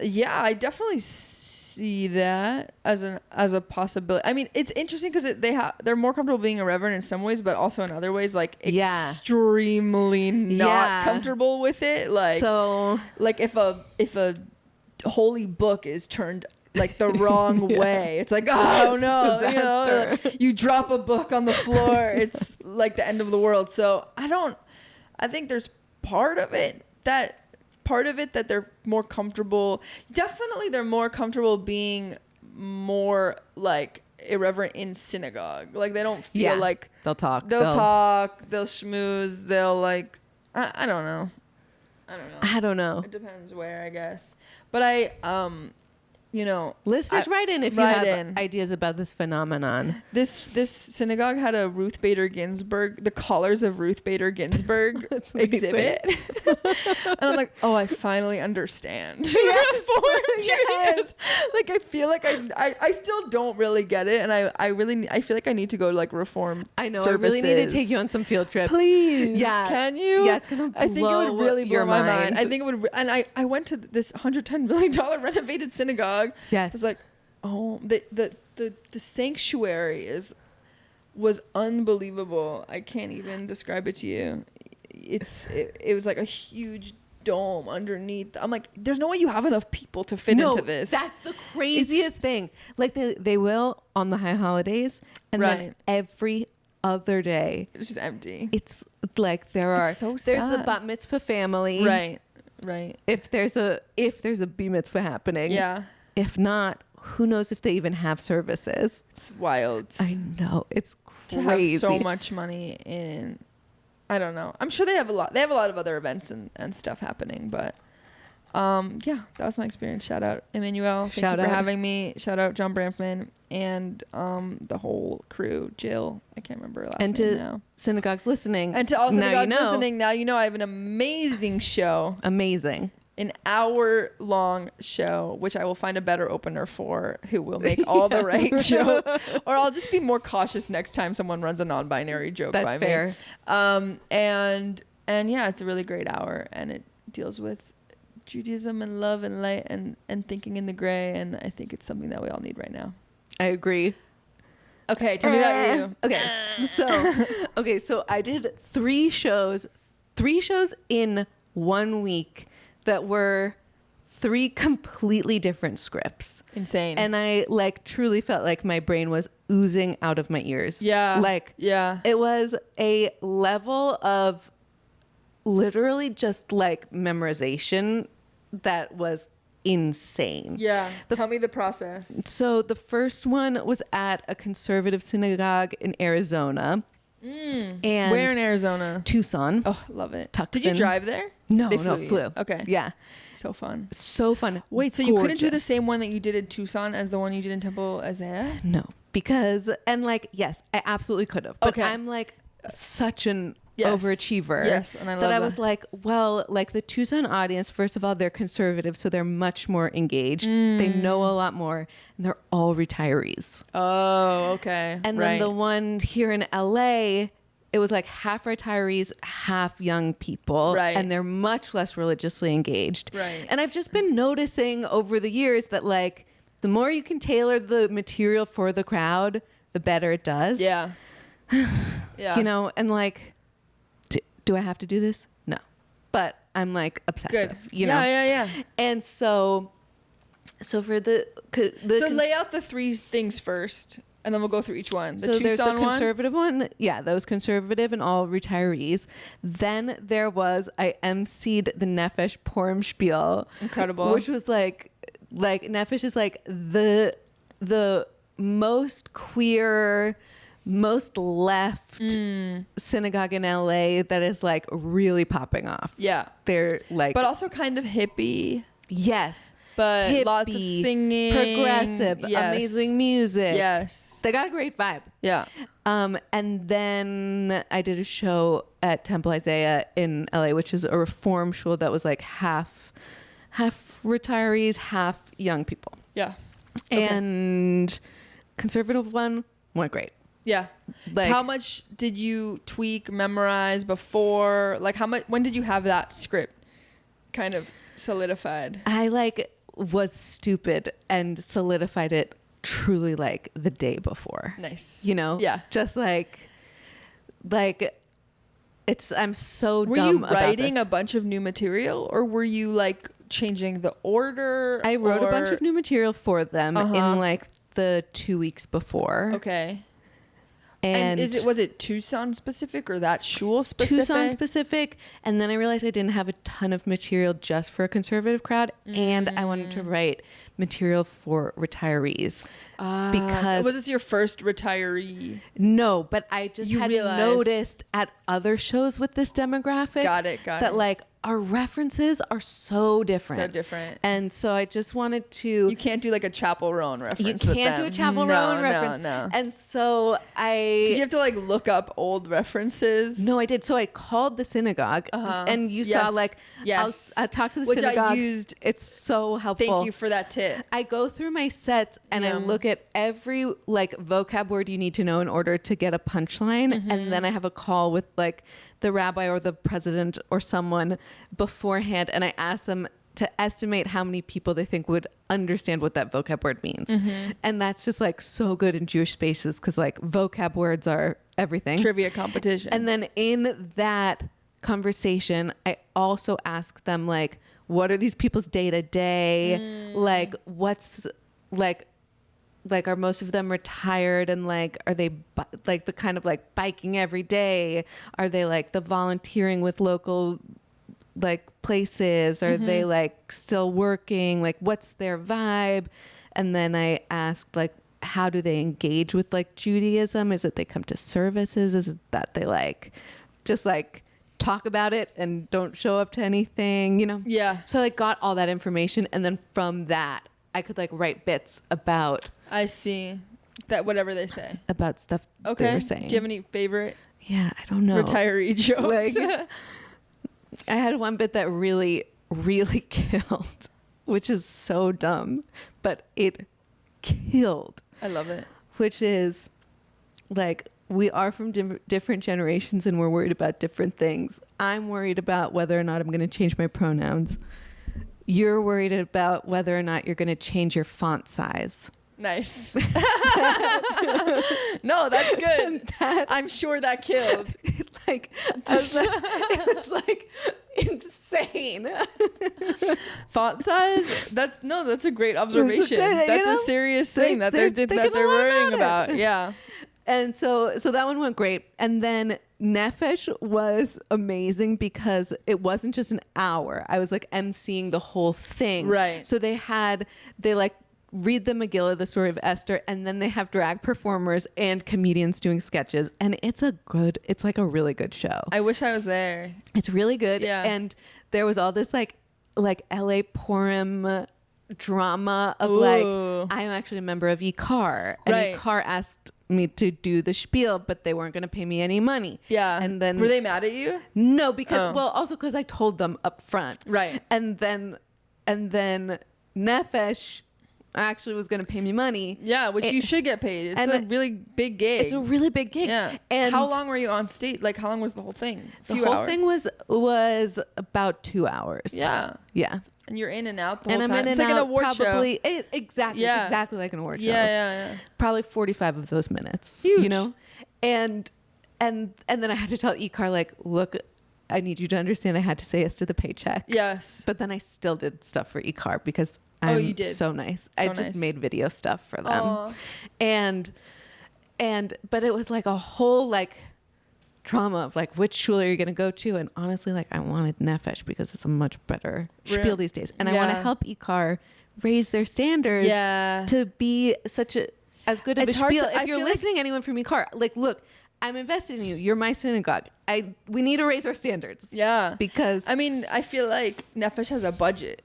[SPEAKER 1] Yeah, I definitely see that as a possibility. I mean, it's interesting because they're more comfortable being irreverent in some ways, but also in other ways, like extremely not comfortable with it. Like, so, like if a holy book is turned like the wrong way, it's like, oh no, disaster. You drop a book on the floor, it's like the end of the world. So I think there's part of it that they're more comfortable. Definitely they're more comfortable being more like irreverent in synagogue. Like they don't feel like
[SPEAKER 2] they'll talk,
[SPEAKER 1] they'll schmooze, they'll like, I don't know. It depends where, I guess. But
[SPEAKER 2] listeners, write in if you have ideas about this phenomenon.
[SPEAKER 1] This synagogue had a Ruth Bader Ginsburg, the Collars of Ruth Bader Ginsburg exhibit. And I'm like, oh, I finally understand. Yes. Like I feel like I still don't really get it, and I feel like I need to go to like Reform.
[SPEAKER 2] I know.
[SPEAKER 1] services.
[SPEAKER 2] I really need to take you on some field trips.
[SPEAKER 1] Please.
[SPEAKER 2] Yeah.
[SPEAKER 1] Can you?
[SPEAKER 2] Yeah, it's gonna blow
[SPEAKER 1] I think it would really blow
[SPEAKER 2] your
[SPEAKER 1] my
[SPEAKER 2] mind.
[SPEAKER 1] mind. I think it would. And I went to this $110 million renovated synagogue.
[SPEAKER 2] Yes.
[SPEAKER 1] It's like, oh, the sanctuary was unbelievable. I can't even describe it to you. It was like a huge dome underneath. I'm like, there's no way you have enough people to fit into this.
[SPEAKER 2] That's the craziest thing. Like they will on the high holidays, and then every other day
[SPEAKER 1] it's just empty.
[SPEAKER 2] It's like there's the bat mitzvah family.
[SPEAKER 1] Right.
[SPEAKER 2] If there's a b mitzvah happening.
[SPEAKER 1] Yeah.
[SPEAKER 2] If not, who knows if they even have services.
[SPEAKER 1] It's wild.
[SPEAKER 2] I know. It's crazy.
[SPEAKER 1] To have so much money in, I don't know. I'm sure they have a lot of other events and stuff happening, but yeah, that was my experience. Shout out Emmanuel. Thank you for having me. Shout out John Bramfman and the whole crew. Jill, I can't remember her last name now.
[SPEAKER 2] Synagogues listening.
[SPEAKER 1] And to all synagogues listening, now you know I have an amazing show.
[SPEAKER 2] Amazing.
[SPEAKER 1] An hour-long show, which I will find a better opener for, who will make all the right joke, or I'll just be more cautious next time someone runs a non-binary joke by me. That's fair. And yeah, it's a really great hour, and it deals with Judaism and love and light and thinking in the gray, and I think it's something that we all need right now.
[SPEAKER 2] I agree.
[SPEAKER 1] Okay, tell me about you.
[SPEAKER 2] Okay, so I did three shows in 1 week that were 3 completely different scripts.
[SPEAKER 1] Insane.
[SPEAKER 2] And I like truly felt like my brain was oozing out of my ears.
[SPEAKER 1] Yeah.
[SPEAKER 2] It was a level of literally just like memorization that was insane.
[SPEAKER 1] Yeah. Tell me the process.
[SPEAKER 2] So the first one was at a conservative synagogue in Arizona.
[SPEAKER 1] And where in Arizona?
[SPEAKER 2] Tucson.
[SPEAKER 1] Oh, love it.
[SPEAKER 2] Tucson.
[SPEAKER 1] Did you drive there?
[SPEAKER 2] No, flew.
[SPEAKER 1] Okay.
[SPEAKER 2] Yeah.
[SPEAKER 1] So fun.
[SPEAKER 2] Wait,
[SPEAKER 1] so you couldn't do the same one that you did in Tucson as the one you did in Temple Azeh?
[SPEAKER 2] No, because, and like, yes, I absolutely could have. But I'm like such an overachiever.
[SPEAKER 1] Yes, and I love
[SPEAKER 2] that.
[SPEAKER 1] that.
[SPEAKER 2] I was like, well, like the Tucson audience, first of all, they're conservative, so they're much more engaged. They know a lot more, and they're all retirees.
[SPEAKER 1] Oh, okay.
[SPEAKER 2] And then the one here in LA, it was like half retirees, half young people.
[SPEAKER 1] Right.
[SPEAKER 2] And they're much less religiously engaged.
[SPEAKER 1] Right.
[SPEAKER 2] And I've just been noticing over the years that like the more you can tailor the material for the crowd, the better it does.
[SPEAKER 1] Yeah. Yeah.
[SPEAKER 2] You know, and like, do I have to do this? No. But I'm like obsessive.
[SPEAKER 1] Good.
[SPEAKER 2] You know?
[SPEAKER 1] Yeah.
[SPEAKER 2] And so for the
[SPEAKER 1] lay out the 3 things first. And then we'll go through each one.
[SPEAKER 2] So there's the conservative one. Yeah, that was conservative and all retirees. Then there was, I emceed the Nefesh Purim Spiel.
[SPEAKER 1] Incredible.
[SPEAKER 2] Which was like Nefesh is like the most queer, most left synagogue in LA that is like really popping off.
[SPEAKER 1] Yeah.
[SPEAKER 2] They're like,
[SPEAKER 1] but also kind of hippie.
[SPEAKER 2] Yes.
[SPEAKER 1] But lots of
[SPEAKER 2] Hippie,
[SPEAKER 1] singing,
[SPEAKER 2] progressive,
[SPEAKER 1] yes.
[SPEAKER 2] amazing music.
[SPEAKER 1] Yes.
[SPEAKER 2] They got a great vibe.
[SPEAKER 1] Yeah.
[SPEAKER 2] And then I did a show at Temple Isaiah in LA, which is a reform shul that was like half retirees, half young people.
[SPEAKER 1] Yeah.
[SPEAKER 2] And conservative one went great.
[SPEAKER 1] Yeah.
[SPEAKER 2] Like,
[SPEAKER 1] how much did you tweak, memorize before? Like when did you have that script kind of solidified?
[SPEAKER 2] I like was stupid and solidified it truly like the day before.
[SPEAKER 1] Nice.
[SPEAKER 2] You know?
[SPEAKER 1] Yeah.
[SPEAKER 2] Just like I'm so
[SPEAKER 1] were
[SPEAKER 2] dumb
[SPEAKER 1] you
[SPEAKER 2] about
[SPEAKER 1] writing
[SPEAKER 2] this.
[SPEAKER 1] a bunch of new material, or were you like changing the order?
[SPEAKER 2] I wrote a bunch of new material for them in like the 2 weeks before.
[SPEAKER 1] Okay.
[SPEAKER 2] And
[SPEAKER 1] was it Tucson specific or that shul specific?
[SPEAKER 2] Tucson specific. And then I realized I didn't have a ton of material just for a conservative crowd. And I wanted to write material for retirees. Because
[SPEAKER 1] was this your first retiree?
[SPEAKER 2] no, but I just
[SPEAKER 1] You
[SPEAKER 2] had
[SPEAKER 1] realized-
[SPEAKER 2] noticed at other shows with this demographic
[SPEAKER 1] Got it.
[SPEAKER 2] that like our references are so different.
[SPEAKER 1] So different.
[SPEAKER 2] And so I just wanted to
[SPEAKER 1] You can't do like a Chapel Roan reference.
[SPEAKER 2] you
[SPEAKER 1] with
[SPEAKER 2] can't do a
[SPEAKER 1] them.
[SPEAKER 2] Chapel Roan reference.
[SPEAKER 1] No.
[SPEAKER 2] And so
[SPEAKER 1] Did you have to like look up old references?
[SPEAKER 2] No, I did. So I called the synagogue, and you saw
[SPEAKER 1] Yes.
[SPEAKER 2] like
[SPEAKER 1] Yes.
[SPEAKER 2] I talked to the
[SPEAKER 1] Which
[SPEAKER 2] synagogue.
[SPEAKER 1] I used.
[SPEAKER 2] It's so helpful.
[SPEAKER 1] Thank you for that tip.
[SPEAKER 2] I go through my sets and I look at every like vocab word you need to know in order to get a punchline, and then I have a call with like the rabbi or the president or someone beforehand, and I ask them to estimate how many people they think would understand what that vocab word means. And that's just like so good in Jewish spaces because like vocab words are everything.
[SPEAKER 1] Trivia competition.
[SPEAKER 2] And then in that conversation, I also ask them like, what are these people's day to day? Like, what's like are most of them retired, and like are they like the kind of like biking every day? Are they like the volunteering with local like places? Are they like still working? Like what's their vibe? And then I asked like, how do they engage with like Judaism? Is it they come to services? Is it that they like just like talk about it and don't show up to anything, you know?
[SPEAKER 1] Yeah.
[SPEAKER 2] So I like got all that information, and then from that I could like write bits about
[SPEAKER 1] I see. That whatever they say.
[SPEAKER 2] stuff
[SPEAKER 1] Okay.
[SPEAKER 2] they were saying.
[SPEAKER 1] Do you have any favorite
[SPEAKER 2] Yeah, I don't know.
[SPEAKER 1] retiree jokes?
[SPEAKER 2] Like, I had one bit that really, really killed, which is so dumb, but it killed,
[SPEAKER 1] I love it.
[SPEAKER 2] which is like, we are from different generations and we're worried about different things. I'm worried about whether or not I'm going to change my pronouns. You're worried about whether or not you're going to change your font size.
[SPEAKER 1] Nice. No, that's good. I'm sure that killed.
[SPEAKER 2] Like, it was like insane.
[SPEAKER 1] Font size? That's a great observation.
[SPEAKER 2] good,
[SPEAKER 1] That's
[SPEAKER 2] you know?
[SPEAKER 1] a serious thing that
[SPEAKER 2] They're
[SPEAKER 1] they're
[SPEAKER 2] thinking a lot
[SPEAKER 1] worrying
[SPEAKER 2] about
[SPEAKER 1] about. Yeah.
[SPEAKER 2] And so that one went great. And then Nefesh was amazing because it wasn't just an hour. I was like emceeing the whole thing.
[SPEAKER 1] Right.
[SPEAKER 2] So they like read the Megillah, the story of Esther, and then they have drag performers and comedians doing sketches. And it's like a really good show.
[SPEAKER 1] I wish I was there.
[SPEAKER 2] It's really good.
[SPEAKER 1] Yeah.
[SPEAKER 2] And there was all this like LA Purim drama of
[SPEAKER 1] Ooh.
[SPEAKER 2] like, I'm actually a member of Ikar. And
[SPEAKER 1] Right.
[SPEAKER 2] Ikar asked me to do the spiel, but they weren't going to pay me any money.
[SPEAKER 1] Yeah.
[SPEAKER 2] And then
[SPEAKER 1] were they mad at you?
[SPEAKER 2] no, because
[SPEAKER 1] Oh.
[SPEAKER 2] well, also because I told them up front.
[SPEAKER 1] Right.
[SPEAKER 2] And then Nefesh actually was going to pay me money.
[SPEAKER 1] Yeah, which you should get paid. It's
[SPEAKER 2] and
[SPEAKER 1] a really big gig.
[SPEAKER 2] It's a really big gig.
[SPEAKER 1] Yeah.
[SPEAKER 2] And
[SPEAKER 1] how long were you on stage? Like, how long was the whole thing?
[SPEAKER 2] the whole thing was about 2 hours.
[SPEAKER 1] Yeah.
[SPEAKER 2] Yeah.
[SPEAKER 1] And you're in and out the
[SPEAKER 2] And
[SPEAKER 1] whole
[SPEAKER 2] I'm
[SPEAKER 1] time.
[SPEAKER 2] in
[SPEAKER 1] It's
[SPEAKER 2] and
[SPEAKER 1] like an
[SPEAKER 2] out
[SPEAKER 1] award
[SPEAKER 2] probably
[SPEAKER 1] show.
[SPEAKER 2] Exactly.
[SPEAKER 1] Yeah.
[SPEAKER 2] It's exactly like an award show.
[SPEAKER 1] Yeah.
[SPEAKER 2] Probably 45 of those minutes.
[SPEAKER 1] Huge.
[SPEAKER 2] You know? And then I had to tell Ikar, like, look, I need you to understand I had to say yes to the paycheck.
[SPEAKER 1] Yes.
[SPEAKER 2] But then I still did stuff for Ikar because
[SPEAKER 1] Oh,
[SPEAKER 2] I'm
[SPEAKER 1] you did.
[SPEAKER 2] so nice. I just
[SPEAKER 1] nice.
[SPEAKER 2] made video stuff for them.
[SPEAKER 1] Aw.
[SPEAKER 2] But it was like a whole like drama of like which shul are you going to go to, and honestly like I wanted Nefesh because it's a much better spiel these days, and I want to
[SPEAKER 1] Yeah.
[SPEAKER 2] help Ikar raise their standards
[SPEAKER 1] Yeah.
[SPEAKER 2] to be such a as good of
[SPEAKER 1] It's
[SPEAKER 2] a
[SPEAKER 1] hard
[SPEAKER 2] spiel.
[SPEAKER 1] to- I
[SPEAKER 2] If you're
[SPEAKER 1] feel like-
[SPEAKER 2] listening, anyone from Ikar, like look, I'm invested in you. You're my synagogue. We need to raise our standards.
[SPEAKER 1] Yeah.
[SPEAKER 2] Because
[SPEAKER 1] I mean, I feel like Nefesh has a budget.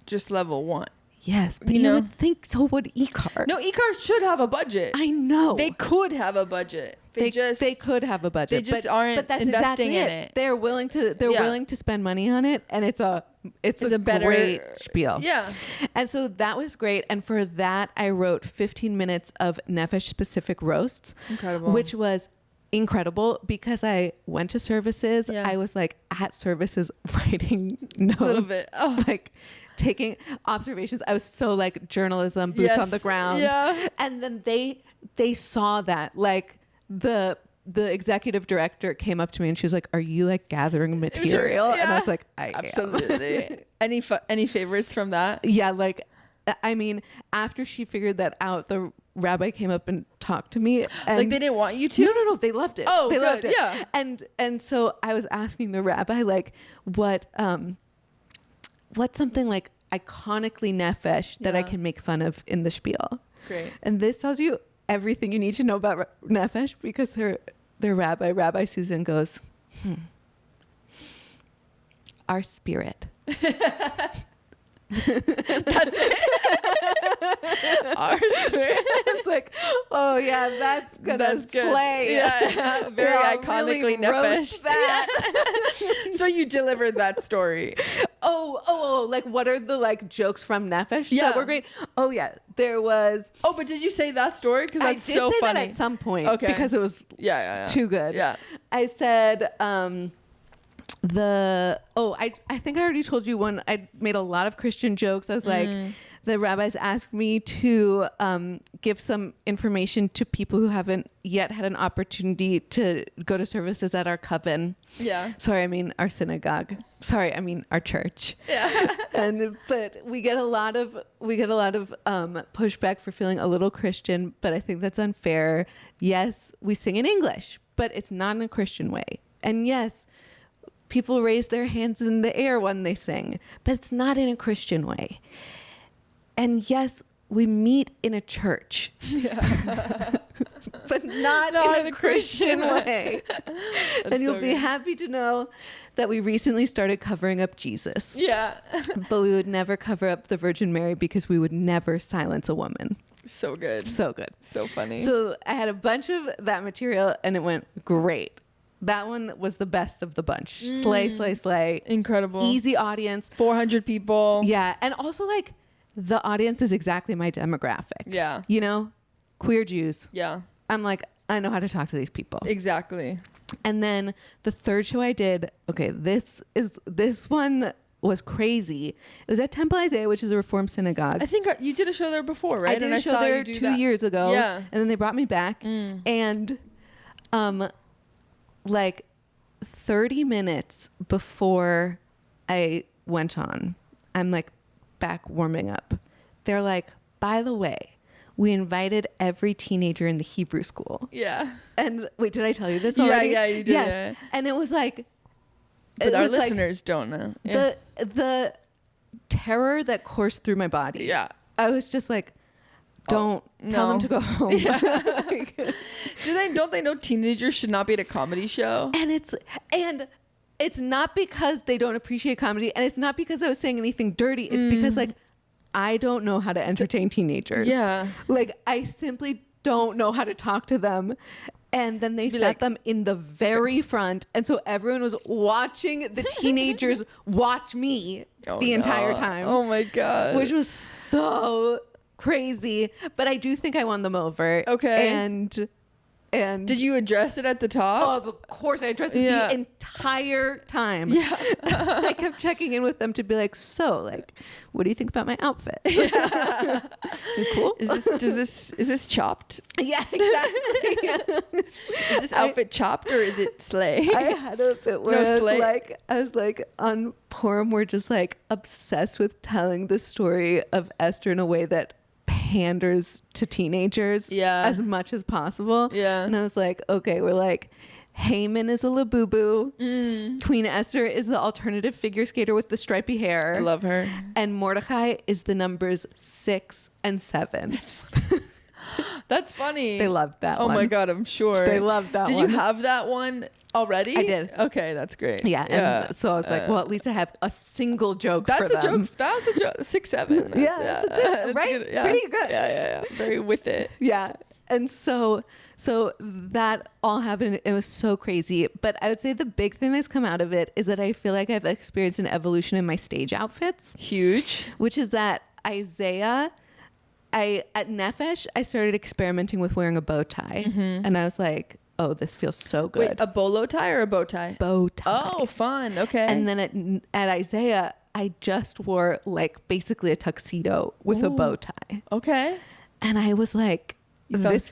[SPEAKER 1] just level 1.
[SPEAKER 2] Yes, but
[SPEAKER 1] You know?
[SPEAKER 2] would think so would e-car.
[SPEAKER 1] No, e-cars should have a budget.
[SPEAKER 2] I know.
[SPEAKER 1] They could have a budget. They
[SPEAKER 2] could have a budget.
[SPEAKER 1] They just aren't investing in it.
[SPEAKER 2] They're willing to spend money on it, and it's a
[SPEAKER 1] better
[SPEAKER 2] great spiel.
[SPEAKER 1] Yeah.
[SPEAKER 2] And so that was great. And for that, I wrote 15 minutes of Nefesh specific roasts.
[SPEAKER 1] Incredible.
[SPEAKER 2] Which was incredible because I went to services.
[SPEAKER 1] Yeah.
[SPEAKER 2] I was like at services writing notes.
[SPEAKER 1] A little bit. Oh.
[SPEAKER 2] Like taking observations. I was so like journalism, boots on the ground.
[SPEAKER 1] Yeah.
[SPEAKER 2] And then they saw that, like the executive director came up to me and she was like, "Are you like gathering material?"
[SPEAKER 1] Yeah.
[SPEAKER 2] And I was like, "I am."
[SPEAKER 1] Absolutely. Any favorites from that?
[SPEAKER 2] Yeah, like I mean, after she figured that out, the rabbi came up and talked to me. And
[SPEAKER 1] Like they didn't want you to?
[SPEAKER 2] No, they loved it.
[SPEAKER 1] Oh,
[SPEAKER 2] they
[SPEAKER 1] good.
[SPEAKER 2] loved it.
[SPEAKER 1] Yeah.
[SPEAKER 2] And so I was asking the rabbi like what's something like iconically Nefesh that I can make fun of in the spiel.
[SPEAKER 1] Great.
[SPEAKER 2] And this tells you everything you need to know about Nefesh because their Rabbi Susan goes, our spirit.
[SPEAKER 1] That's it. Our spirit.
[SPEAKER 2] It's like, oh yeah, that's gonna slay.
[SPEAKER 1] Yeah, very iconically
[SPEAKER 2] really
[SPEAKER 1] Nefesh.
[SPEAKER 2] That.
[SPEAKER 1] So you delivered that story.
[SPEAKER 2] Oh, like what are the like jokes from Nefesh
[SPEAKER 1] Yeah.
[SPEAKER 2] that were great? Oh yeah, there was.
[SPEAKER 1] Oh, but did you say that story? Because
[SPEAKER 2] I
[SPEAKER 1] that's
[SPEAKER 2] did
[SPEAKER 1] so
[SPEAKER 2] say
[SPEAKER 1] funny.
[SPEAKER 2] that at some point
[SPEAKER 1] Okay.
[SPEAKER 2] because it was
[SPEAKER 1] Yeah.
[SPEAKER 2] too good.
[SPEAKER 1] Yeah.
[SPEAKER 2] I said I think I already told you one. I made a lot of Christian jokes. I was like, the rabbis asked me to give some information to people who haven't yet had an opportunity to go to services at our coven.
[SPEAKER 1] Yeah.
[SPEAKER 2] Sorry, I mean our synagogue. Sorry, I mean our church.
[SPEAKER 1] Yeah.
[SPEAKER 2] But we get a lot of pushback for feeling a little Christian, but I think that's unfair. Yes, we sing in English, but it's not in a Christian way. And yes, people raise their hands in the air when they sing, but it's not in a Christian way. And yes, we meet in a church, but not in a Christian way. And you'll be happy to know that we recently started covering up Jesus.
[SPEAKER 1] Yeah.
[SPEAKER 2] But we would never cover up the Virgin Mary because we would never silence a woman.
[SPEAKER 1] So good.
[SPEAKER 2] So good.
[SPEAKER 1] So funny.
[SPEAKER 2] So I had a bunch of that material and it went great. That one was the best of the bunch. Slay.
[SPEAKER 1] Incredible.
[SPEAKER 2] Easy audience.
[SPEAKER 1] 400 people.
[SPEAKER 2] Yeah. And also like the audience is exactly my demographic.
[SPEAKER 1] Yeah.
[SPEAKER 2] You know, queer Jews.
[SPEAKER 1] Yeah.
[SPEAKER 2] I'm like, I know how to talk to these people.
[SPEAKER 1] Exactly.
[SPEAKER 2] And then the third show I did, okay, this one was crazy. It was at Temple Isaiah, which is a Reformed synagogue.
[SPEAKER 1] I think you did a show there before, right?
[SPEAKER 2] I did a show there 2 years ago.
[SPEAKER 1] Yeah.
[SPEAKER 2] And then they brought me back. And like 30 minutes before I went on, I'm like back warming up. They're like, by the way, we invited every teenager in the Hebrew school.
[SPEAKER 1] Yeah.
[SPEAKER 2] And wait, did I tell you this already?
[SPEAKER 1] Yeah, you did.
[SPEAKER 2] Yes.
[SPEAKER 1] Yeah.
[SPEAKER 2] And it was like,
[SPEAKER 1] But our listeners don't know. Yeah.
[SPEAKER 2] The terror that coursed through my body.
[SPEAKER 1] Yeah.
[SPEAKER 2] I was just like, don't tell them to go home.
[SPEAKER 1] Yeah. Don't they know teenagers should not be at a comedy show?
[SPEAKER 2] And it's not because they don't appreciate comedy, and it's not because I was saying anything dirty. It's because like I don't know how to entertain teenagers.
[SPEAKER 1] Yeah.
[SPEAKER 2] Like I simply don't know how to talk to them. And then they set them in the very front. And so everyone was watching the teenagers watch me the entire time.
[SPEAKER 1] Oh my God.
[SPEAKER 2] Which was so crazy. But I do think I won them over.
[SPEAKER 1] Okay.
[SPEAKER 2] And
[SPEAKER 1] did you address it at the top?
[SPEAKER 2] Oh, of course I addressed it the entire time.
[SPEAKER 1] Yeah.
[SPEAKER 2] I kept checking in with them to be like, so like, what do you think about my outfit? Cool.
[SPEAKER 1] Is this chopped?
[SPEAKER 2] Yeah, exactly.
[SPEAKER 1] Is this outfit chopped or is it slay?
[SPEAKER 2] I had a bit where
[SPEAKER 1] slay.
[SPEAKER 2] I was like on Purim, we're just like obsessed with telling the story of Esther in a way that panders to teenagers as much as possible.
[SPEAKER 1] Yeah.
[SPEAKER 2] And I was like, okay, we're like, Haman is a labubu. Queen Esther is the alternative figure skater with the stripy hair.
[SPEAKER 1] I love her.
[SPEAKER 2] And Mordecai is the numbers 6 and 7.
[SPEAKER 1] That's funny. That's funny.
[SPEAKER 2] They loved that
[SPEAKER 1] Oh
[SPEAKER 2] one.
[SPEAKER 1] my God, I'm sure.
[SPEAKER 2] They loved that
[SPEAKER 1] Did
[SPEAKER 2] one.
[SPEAKER 1] you have that one already?
[SPEAKER 2] I did.
[SPEAKER 1] Okay, that's great.
[SPEAKER 2] Yeah. And so I was like, well, at least I have a single joke for
[SPEAKER 1] That's a
[SPEAKER 2] them.
[SPEAKER 1] joke. That's a joke. 6, 7.
[SPEAKER 2] That's a good, right?
[SPEAKER 1] Good, yeah.
[SPEAKER 2] Pretty good.
[SPEAKER 1] Yeah. Very with it.
[SPEAKER 2] Yeah. And so that all happened. It was so crazy. But I would say the big thing that's come out of it is that I feel like I've experienced an evolution in my stage outfits.
[SPEAKER 1] Huge.
[SPEAKER 2] Which is that at Nefesh, I started experimenting with wearing a bow tie. And I was like, oh, this feels so good.
[SPEAKER 1] Wait, a bolo tie or a bow tie?
[SPEAKER 2] Bow tie.
[SPEAKER 1] Oh, fun. Okay.
[SPEAKER 2] And then at Isaiah, I just wore like basically a tuxedo with a bow tie.
[SPEAKER 1] Okay.
[SPEAKER 2] And I was like,
[SPEAKER 1] felt-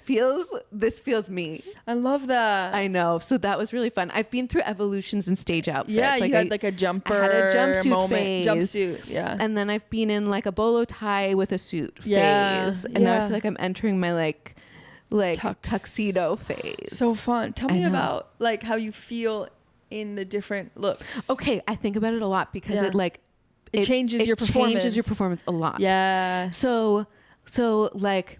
[SPEAKER 2] this feels me.
[SPEAKER 1] I love that.
[SPEAKER 2] I know. So that was really fun. I've been through evolutions in stage outfits.
[SPEAKER 1] Yeah, you had like a jumper.
[SPEAKER 2] I had a jumpsuit
[SPEAKER 1] moment.
[SPEAKER 2] phase.
[SPEAKER 1] Jumpsuit, yeah.
[SPEAKER 2] And then I've been in like a bolo tie with a suit
[SPEAKER 1] Yeah,
[SPEAKER 2] phase. And now I
[SPEAKER 1] yeah.
[SPEAKER 2] feel like I'm entering my like tuxedo phase.
[SPEAKER 1] So fun. Tell me
[SPEAKER 2] know.
[SPEAKER 1] about like how you feel in the different looks.
[SPEAKER 2] Okay, I think about it a lot because
[SPEAKER 1] Yeah.
[SPEAKER 2] it
[SPEAKER 1] changes your performance.
[SPEAKER 2] Changes your performance a lot.
[SPEAKER 1] Yeah.
[SPEAKER 2] So like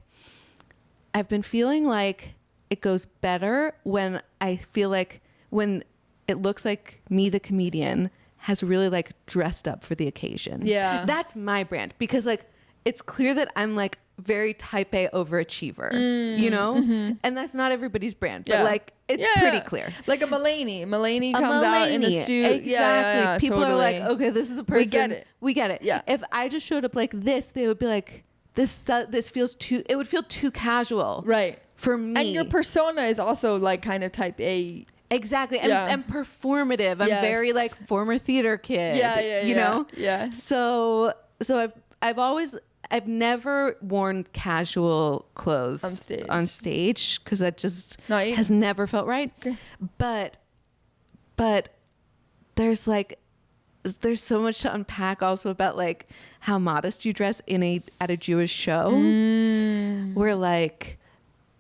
[SPEAKER 2] I've been feeling like it goes better when I feel like when it looks like me, the comedian, has really like dressed up for the occasion.
[SPEAKER 1] Yeah.
[SPEAKER 2] That's my brand because like it's clear that I'm like very type A overachiever, you know? And that's not everybody's brand, but like it's pretty clear.
[SPEAKER 1] Like a Mulaney. Mulaney comes out in a suit.
[SPEAKER 2] Exactly.
[SPEAKER 1] Yeah,
[SPEAKER 2] People
[SPEAKER 1] totally.
[SPEAKER 2] are like, okay, this is a person.
[SPEAKER 1] We get it.
[SPEAKER 2] We get it.
[SPEAKER 1] Yeah.
[SPEAKER 2] If I just showed up like this, they would be like, this feels too, it would feel too casual.
[SPEAKER 1] Right.
[SPEAKER 2] For me.
[SPEAKER 1] And your persona is also like kind of type A.
[SPEAKER 2] Exactly.
[SPEAKER 1] Yeah.
[SPEAKER 2] And performative. I'm
[SPEAKER 1] Yes.
[SPEAKER 2] very like former theater kid. You know?
[SPEAKER 1] Yeah.
[SPEAKER 2] So I've never worn casual clothes
[SPEAKER 1] On stage.
[SPEAKER 2] because that just
[SPEAKER 1] Not you.
[SPEAKER 2] has never felt right.
[SPEAKER 1] Okay.
[SPEAKER 2] But there's so much to unpack also about like how modest you dress at a Jewish show. Where like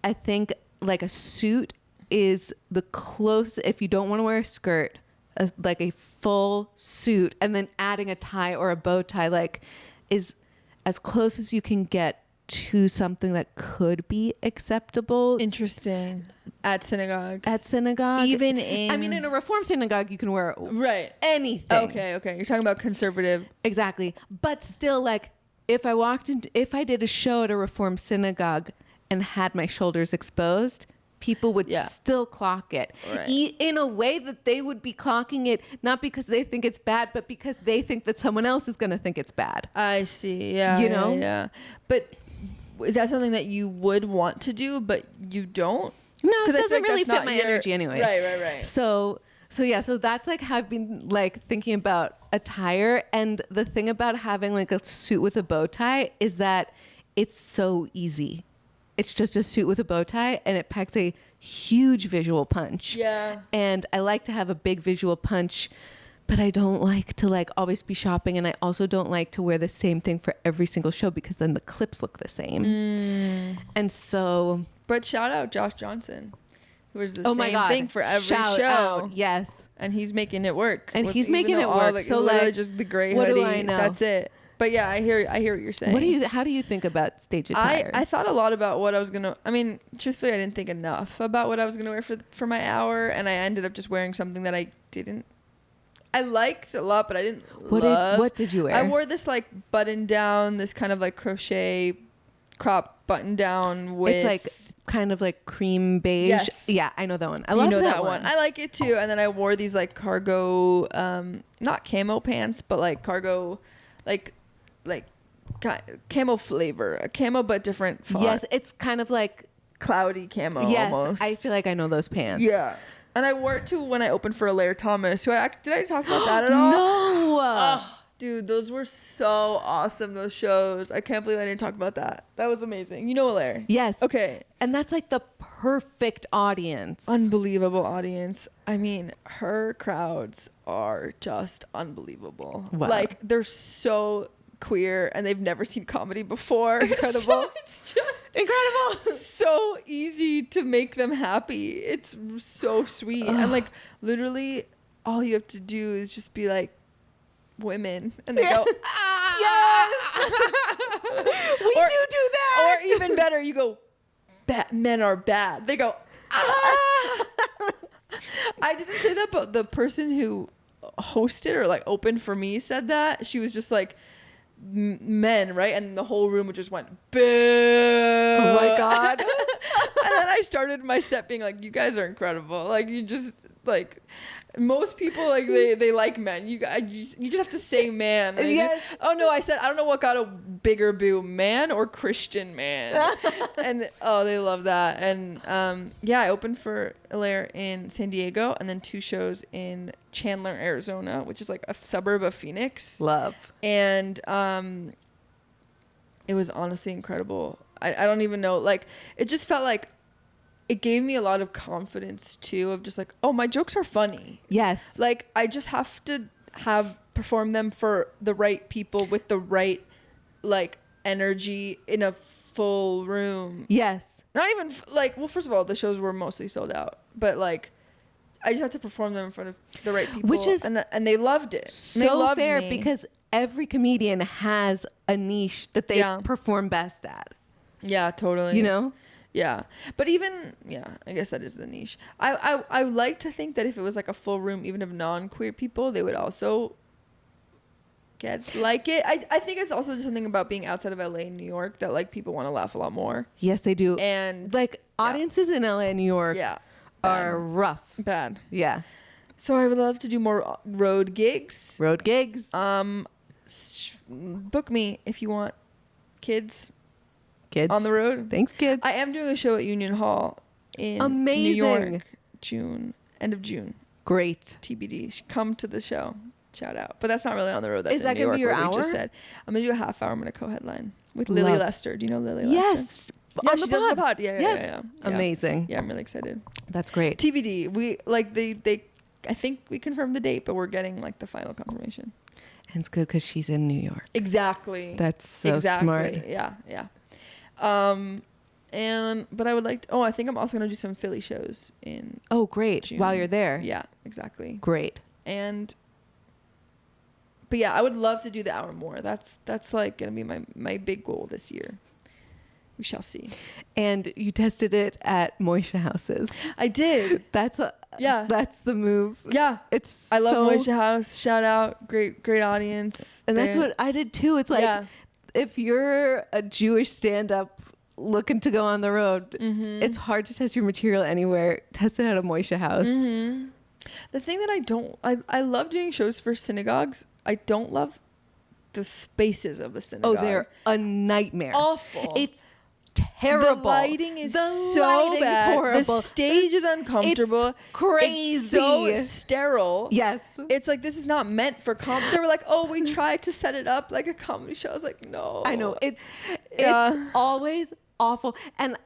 [SPEAKER 2] I think like a suit is the close, if you don't want to wear a skirt, like a full suit and then adding a tie or a bow tie like is as close as you can get to something that could be acceptable.
[SPEAKER 1] Interesting. At synagogue.
[SPEAKER 2] Even
[SPEAKER 1] in...
[SPEAKER 2] I mean, in a Reform synagogue, you can wear
[SPEAKER 1] Right.
[SPEAKER 2] anything.
[SPEAKER 1] Okay. You're talking about conservative.
[SPEAKER 2] Exactly. But still, like, if I did a show at a Reform synagogue and had my shoulders exposed, people would still clock it.
[SPEAKER 1] Right.
[SPEAKER 2] In a way that they would be clocking it, not because they think it's bad, but because they think that someone else is going to think it's bad.
[SPEAKER 1] I see. Yeah.
[SPEAKER 2] You know?
[SPEAKER 1] Yeah. But is that something that you would want to do, but you don't?
[SPEAKER 2] No, it
[SPEAKER 1] 'Cause I feel
[SPEAKER 2] doesn't
[SPEAKER 1] like
[SPEAKER 2] really
[SPEAKER 1] that's
[SPEAKER 2] fit
[SPEAKER 1] not
[SPEAKER 2] my energy anyway.
[SPEAKER 1] Right.
[SPEAKER 2] So that's like how I've been like thinking about attire. And the thing about having like a suit with a bow tie is that it's so easy. It's just a suit with a bow tie and it packs a huge visual punch.
[SPEAKER 1] Yeah.
[SPEAKER 2] And I like to have a big visual punch, but I don't like to like always be shopping. And I also don't like to wear the same thing for every single show because then the clips look the same. And so...
[SPEAKER 1] But shout out Josh Johnson, who was the
[SPEAKER 2] Oh my
[SPEAKER 1] same
[SPEAKER 2] God.
[SPEAKER 1] thing for every
[SPEAKER 2] Shout
[SPEAKER 1] show.
[SPEAKER 2] out. Yes.
[SPEAKER 1] And he's making it work.
[SPEAKER 2] And he's
[SPEAKER 1] even
[SPEAKER 2] making
[SPEAKER 1] though
[SPEAKER 2] it
[SPEAKER 1] all,
[SPEAKER 2] work. So,
[SPEAKER 1] literally
[SPEAKER 2] like,
[SPEAKER 1] just the gray
[SPEAKER 2] what do
[SPEAKER 1] hoodie.
[SPEAKER 2] I know?
[SPEAKER 1] That's it. But yeah, I hear what you're saying.
[SPEAKER 2] How do you think about stage attire?
[SPEAKER 1] I thought a lot about what I was gonna. I mean, truthfully, I didn't think enough about what I was gonna wear for my hour, and I ended up just wearing something that I didn't. I liked a lot, but I didn't love.
[SPEAKER 2] What did you wear?
[SPEAKER 1] I wore this like button down, this kind of like crochet crop button down with.
[SPEAKER 2] It's like kind of like cream beige.
[SPEAKER 1] Yes.
[SPEAKER 2] Yeah, I know that one. I love
[SPEAKER 1] that one. I like it too. And then I wore these like cargo, not camo pants, but like cargo, like camo flavor, a camo but different font.
[SPEAKER 2] Yes, it's kind of like
[SPEAKER 1] cloudy camo.
[SPEAKER 2] yes.
[SPEAKER 1] Almost.
[SPEAKER 2] I feel like I know those pants.
[SPEAKER 1] Yeah. And I wore it too when I opened for Lair Thomas. Did I talk about that at all?
[SPEAKER 2] No.
[SPEAKER 1] Oh, dude, those were so awesome, those shows. I can't believe I didn't talk about that. That was amazing. You know Lair?
[SPEAKER 2] Yes.
[SPEAKER 1] Okay.
[SPEAKER 2] And that's like the perfect audience.
[SPEAKER 1] Unbelievable audience. I mean, her crowds are just unbelievable.
[SPEAKER 2] Wow.
[SPEAKER 1] Like, they're so queer and they've never seen comedy before. Incredible. It's just
[SPEAKER 2] incredible.
[SPEAKER 1] So easy to make them happy. It's so sweet. And like literally all you have to do is just be like women and they go
[SPEAKER 2] Yes. We do that.
[SPEAKER 1] Or even better, you go men are bad. They go, ah. I didn't say that, but the person who hosted or like opened for me said that. She was just like, men, right? And the whole room just went, boo.
[SPEAKER 2] Oh my God.
[SPEAKER 1] And then I started my set being like, you guys are incredible. Like, you just, like, most people, like, they like men. You just have to say man. Like,
[SPEAKER 2] yes.
[SPEAKER 1] Oh, no, I said, I don't know what got a bigger boo, man or Christian man. And, oh, they love that. And, yeah, I opened for Hilaire in San Diego and then 2 shows in Chandler, Arizona, which is like a suburb of Phoenix.
[SPEAKER 2] Love.
[SPEAKER 1] And it was honestly incredible. I don't even know. Like, it just felt like it gave me a lot of confidence too, of just like, oh, my jokes are funny.
[SPEAKER 2] Yes.
[SPEAKER 1] Like, I just have to perform them for the right people with the right like energy in a full room.
[SPEAKER 2] Yes.
[SPEAKER 1] Not even like, well, first of all, the shows were mostly sold out, but like, I just had to perform them in front of the right people,
[SPEAKER 2] Which is
[SPEAKER 1] and they loved it.
[SPEAKER 2] So
[SPEAKER 1] they loved
[SPEAKER 2] fair
[SPEAKER 1] me.
[SPEAKER 2] because every comedian has a niche that they perform best at.
[SPEAKER 1] Yeah, totally.
[SPEAKER 2] You know?
[SPEAKER 1] Yeah. But even, yeah, I guess that is the niche. I like to think that if it was like a full room, even of non-queer people, they would also like it. I think it's also just something about being outside of LA and New York that like people want to laugh a lot more.
[SPEAKER 2] Yes, they do.
[SPEAKER 1] And
[SPEAKER 2] like audiences in LA and New York are rough.
[SPEAKER 1] Bad.
[SPEAKER 2] Yeah.
[SPEAKER 1] So I would love to do more road gigs.
[SPEAKER 2] Road gigs.
[SPEAKER 1] Book me if you want kids
[SPEAKER 2] On
[SPEAKER 1] the road.
[SPEAKER 2] Thanks, kids.
[SPEAKER 1] I am doing a show at Union Hall in New York, end of June.
[SPEAKER 2] Great.
[SPEAKER 1] TBD. Come to the show. Shout out. But that's not really on the road. That's
[SPEAKER 2] Is
[SPEAKER 1] in
[SPEAKER 2] that
[SPEAKER 1] New
[SPEAKER 2] gonna
[SPEAKER 1] York.
[SPEAKER 2] be your
[SPEAKER 1] What we just
[SPEAKER 2] hour?
[SPEAKER 1] said. I'm gonna do a half hour. I'm gonna co-headline with Lily
[SPEAKER 2] Love.
[SPEAKER 1] Lester. Do you know Lily Lester?
[SPEAKER 2] Yes.
[SPEAKER 1] Yeah,
[SPEAKER 2] On
[SPEAKER 1] she
[SPEAKER 2] the
[SPEAKER 1] does
[SPEAKER 2] pod.
[SPEAKER 1] the pod. Yeah,
[SPEAKER 2] Yes.
[SPEAKER 1] yeah.
[SPEAKER 2] Amazing.
[SPEAKER 1] Yeah, I'm really excited.
[SPEAKER 2] That's great.
[SPEAKER 1] TBD. We like they. I think we confirmed the date, but we're getting like the final confirmation.
[SPEAKER 2] And it's good because she's in New York.
[SPEAKER 1] Exactly.
[SPEAKER 2] That's so smart.
[SPEAKER 1] Yeah, yeah. But I would like to, I think I'm also gonna do some Philly shows in
[SPEAKER 2] Oh, great.
[SPEAKER 1] June.
[SPEAKER 2] While you're there.
[SPEAKER 1] Yeah, exactly.
[SPEAKER 2] Great.
[SPEAKER 1] But yeah, I would love to do the hour more. That's like gonna be my big goal this year. We shall see.
[SPEAKER 2] And you tested it at Moisha Houses.
[SPEAKER 1] I did.
[SPEAKER 2] That's the move.
[SPEAKER 1] Yeah. I love Moisha House. Shout out. Great audience.
[SPEAKER 2] And that's what I did too. It's like if you're a Jewish stand-up looking to go on the road, it's hard to test your material anywhere. Test it at a Moisha House.
[SPEAKER 1] Mm-hmm. The thing that I love doing shows for synagogues. I don't love the spaces of the synagogue.
[SPEAKER 2] Oh, they're a nightmare.
[SPEAKER 1] Awful.
[SPEAKER 2] It's terrible.
[SPEAKER 1] The lighting is so bad.
[SPEAKER 2] Horrible.
[SPEAKER 1] The stage is uncomfortable.
[SPEAKER 2] It's crazy.
[SPEAKER 1] It's so sterile.
[SPEAKER 2] Yes.
[SPEAKER 1] It's like, this is not meant for comedy. They were like, oh, we tried to set it up like a comedy show. I was like, no.
[SPEAKER 2] I know. It's always awful. And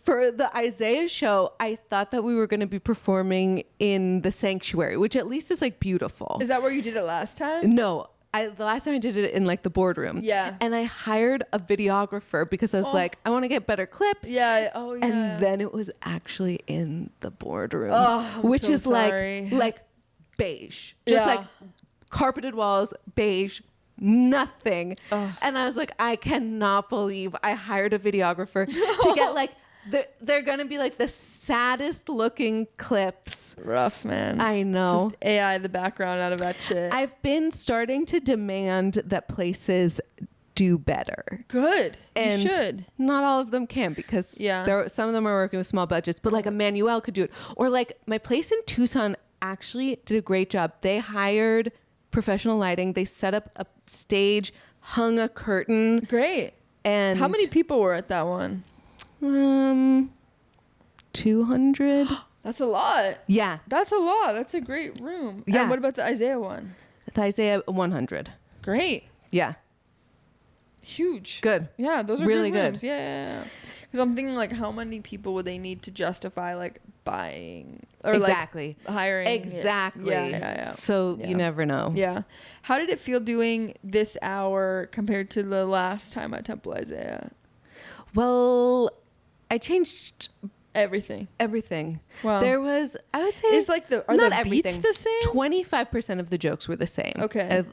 [SPEAKER 2] for the Isaiah show, I thought that we were going to be performing in the sanctuary, which at least is like beautiful.
[SPEAKER 1] Is that where you did it last time?
[SPEAKER 2] No. The last time I did it in like the boardroom.
[SPEAKER 1] Yeah.
[SPEAKER 2] And I hired a videographer because I was like, I want to get better clips.
[SPEAKER 1] Yeah. Oh, yeah.
[SPEAKER 2] And then it was actually in the boardroom,
[SPEAKER 1] which
[SPEAKER 2] is like beige, just like carpeted walls, beige, nothing. And I was like, I cannot believe I hired a videographer to get like, they're going to be like the saddest looking clips.
[SPEAKER 1] Rough, man.
[SPEAKER 2] I know.
[SPEAKER 1] Just AI the background out of that shit.
[SPEAKER 2] I've been starting to demand that places do better.
[SPEAKER 1] Good.
[SPEAKER 2] And
[SPEAKER 1] you should.
[SPEAKER 2] Not all of them can because some of them are working with small budgets, but like Emmanuel could do it. Or like my place in Tucson actually did a great job. They hired professional lighting. They set up a stage, hung a curtain.
[SPEAKER 1] Great.
[SPEAKER 2] And
[SPEAKER 1] how many people were at that one?
[SPEAKER 2] 200.
[SPEAKER 1] That's a lot.
[SPEAKER 2] Yeah.
[SPEAKER 1] That's a lot. That's a great room.
[SPEAKER 2] Yeah.
[SPEAKER 1] And what about the Isaiah one?
[SPEAKER 2] The Isaiah 100.
[SPEAKER 1] Great.
[SPEAKER 2] Yeah.
[SPEAKER 1] Huge.
[SPEAKER 2] Good.
[SPEAKER 1] Yeah, those are
[SPEAKER 2] really
[SPEAKER 1] good.
[SPEAKER 2] Good.
[SPEAKER 1] Rooms. Yeah. Because I'm thinking like, how many people would they need to justify like buying or
[SPEAKER 2] exactly
[SPEAKER 1] like hiring?
[SPEAKER 2] Exactly.
[SPEAKER 1] Yeah.
[SPEAKER 2] So you never know.
[SPEAKER 1] Yeah. How did it feel doing this hour compared to the last time at Temple Isaiah?
[SPEAKER 2] Well, I changed
[SPEAKER 1] everything.
[SPEAKER 2] Wow. There was, I would say,
[SPEAKER 1] is like are
[SPEAKER 2] not
[SPEAKER 1] the beats
[SPEAKER 2] everything.
[SPEAKER 1] the same?
[SPEAKER 2] 25% of the jokes were the same.
[SPEAKER 1] Okay.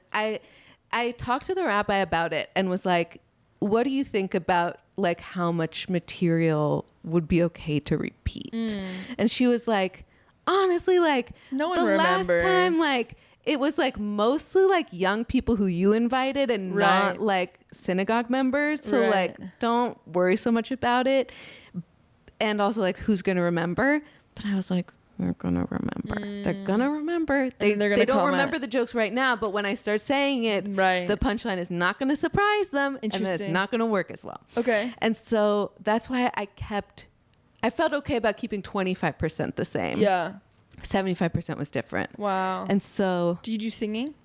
[SPEAKER 2] I talked to the rabbi about it and was like, what do you think about like how much material would be okay to repeat. And she was like, honestly, like
[SPEAKER 1] No one
[SPEAKER 2] the
[SPEAKER 1] remembers.
[SPEAKER 2] last time, like it was like mostly like young people who you invited and not like synagogue members. So like, don't worry so much about it. And also like, who's going to remember? But I was like, they're gonna remember. They're gonna remember. They don't remember the jokes right now, but when I start saying it, the punchline is not gonna surprise them, and it's not gonna work as well.
[SPEAKER 1] Okay.
[SPEAKER 2] And so that's why I felt okay about keeping 25% the same.
[SPEAKER 1] Yeah.
[SPEAKER 2] 75% was different.
[SPEAKER 1] Wow.
[SPEAKER 2] And so
[SPEAKER 1] did you do singing?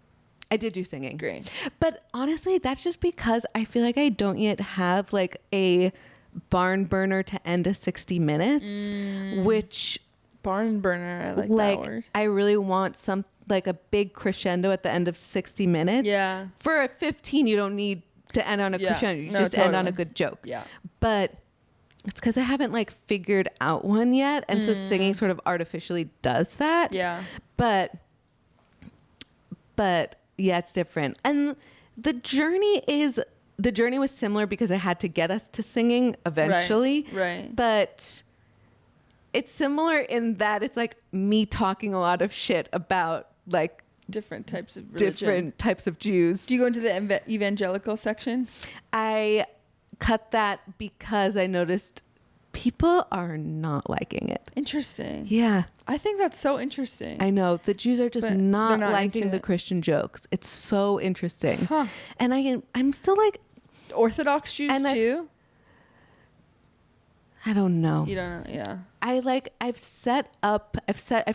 [SPEAKER 2] I did do singing.
[SPEAKER 1] Great.
[SPEAKER 2] But honestly, that's just because I feel like I don't yet have like a barn burner to end a 60 minutes, which
[SPEAKER 1] barn burner. I like that word.
[SPEAKER 2] I really want some like a big crescendo at the end of 60 minutes.
[SPEAKER 1] Yeah.
[SPEAKER 2] For a 15, you don't need to end on a crescendo. You just end on a good joke.
[SPEAKER 1] Yeah.
[SPEAKER 2] But it's because I haven't like figured out one yet. And so singing sort of artificially does that.
[SPEAKER 1] Yeah.
[SPEAKER 2] But yeah, it's different. And the journey was similar because I had to get us to singing eventually.
[SPEAKER 1] Right.
[SPEAKER 2] But it's similar in that it's like me talking a lot of shit about like
[SPEAKER 1] different types of religion.
[SPEAKER 2] Different types of Jews.
[SPEAKER 1] Do you go into the evangelical section?
[SPEAKER 2] I cut that because I noticed people are not liking it.
[SPEAKER 1] Interesting.
[SPEAKER 2] Yeah.
[SPEAKER 1] I think that's so interesting.
[SPEAKER 2] I know. The Jews are just
[SPEAKER 1] But
[SPEAKER 2] not
[SPEAKER 1] they're not
[SPEAKER 2] liking
[SPEAKER 1] into
[SPEAKER 2] the
[SPEAKER 1] it.
[SPEAKER 2] Christian jokes. It's so interesting.
[SPEAKER 1] Huh.
[SPEAKER 2] And I'm still like,
[SPEAKER 1] Orthodox Jews
[SPEAKER 2] And
[SPEAKER 1] too?
[SPEAKER 2] I don't know.
[SPEAKER 1] You don't know. Yeah.
[SPEAKER 2] I've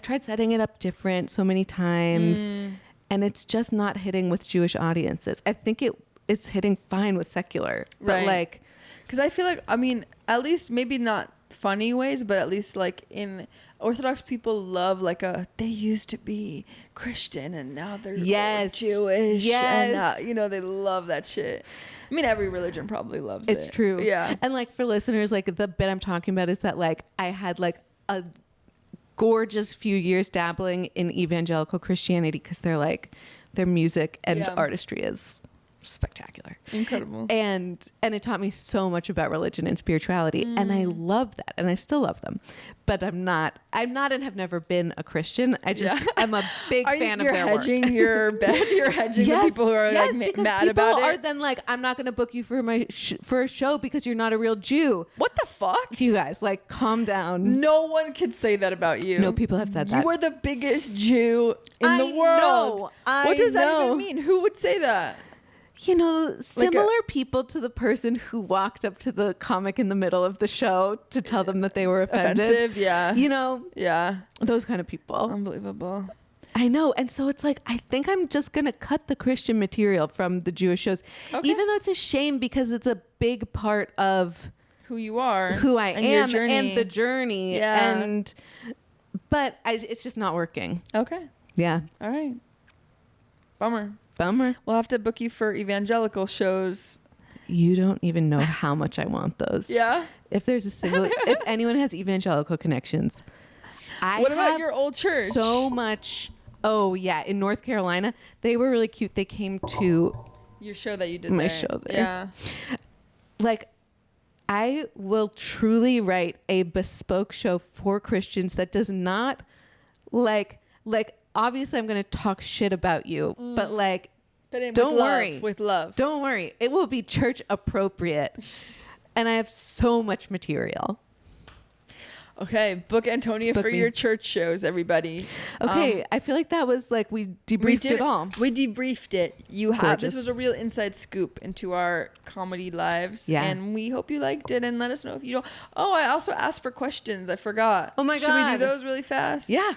[SPEAKER 2] tried setting it up different so many times and it's just not hitting with Jewish audiences. I think it is hitting fine with secular, but like,
[SPEAKER 1] because I feel like, I mean, at least maybe not funny ways, but at least like in Orthodox people love like they used to be Christian and now they're Jewish.
[SPEAKER 2] Yes.
[SPEAKER 1] And they love that shit. I mean, every religion probably loves it.
[SPEAKER 2] It's true.
[SPEAKER 1] Yeah.
[SPEAKER 2] And like for listeners, like the bit I'm talking about is that like I had like a gorgeous few years dabbling in evangelical Christianity because their music and artistry is spectacular,
[SPEAKER 1] incredible,
[SPEAKER 2] and it taught me so much about religion and spirituality, and I love that, and I still love them. But I'm not and have never been a Christian. I'm a big fan of their work.
[SPEAKER 1] Your bet. You're hedging the people who are like mad about it.
[SPEAKER 2] Are then like, I'm not going to book you for my for a show because you're not a real Jew.
[SPEAKER 1] What the fuck?
[SPEAKER 2] You guys, like, calm down.
[SPEAKER 1] No one could say that about you.
[SPEAKER 2] No, people have said that.
[SPEAKER 1] You are the biggest Jew in the world. What does that even mean? Who would say that?
[SPEAKER 2] Similar people to the person who walked up to the comic in the middle of the show to tell them that they were offended.
[SPEAKER 1] Offensive, yeah.
[SPEAKER 2] Yeah. Those kind of people.
[SPEAKER 1] Unbelievable.
[SPEAKER 2] I know. And so it's like, I think I'm just going to cut the Christian material from the Jewish shows, even though it's a shame because it's a big part of
[SPEAKER 1] who you are,
[SPEAKER 2] who I am,
[SPEAKER 1] your
[SPEAKER 2] and the journey.
[SPEAKER 1] Yeah.
[SPEAKER 2] But it's just not working.
[SPEAKER 1] Okay.
[SPEAKER 2] Yeah.
[SPEAKER 1] All right. Bummer. We'll have to book you for evangelical shows.
[SPEAKER 2] You don't even know how much I want those.
[SPEAKER 1] Yeah.
[SPEAKER 2] If anyone has evangelical connections,
[SPEAKER 1] what about your old church?
[SPEAKER 2] So much. Oh yeah, in North Carolina, they were really cute. They came to
[SPEAKER 1] your show that you did.
[SPEAKER 2] My show there.
[SPEAKER 1] Yeah.
[SPEAKER 2] Like, I will truly write a bespoke show for Christians that does not like. Obviously, I'm going to talk shit about you, but don't worry.
[SPEAKER 1] With love.
[SPEAKER 2] Don't worry. It will be church appropriate. And I have so much material.
[SPEAKER 1] Okay. Book Antonia for your church shows, everybody.
[SPEAKER 2] Okay. I feel like that was like, we debriefed it all.
[SPEAKER 1] We debriefed it. This was a real inside scoop into our comedy lives. Yeah. And we hope you liked it, and let us know if you don't. Oh, I also asked for questions. I forgot.
[SPEAKER 2] Oh my God.
[SPEAKER 1] Should we do those really fast?
[SPEAKER 2] Yeah.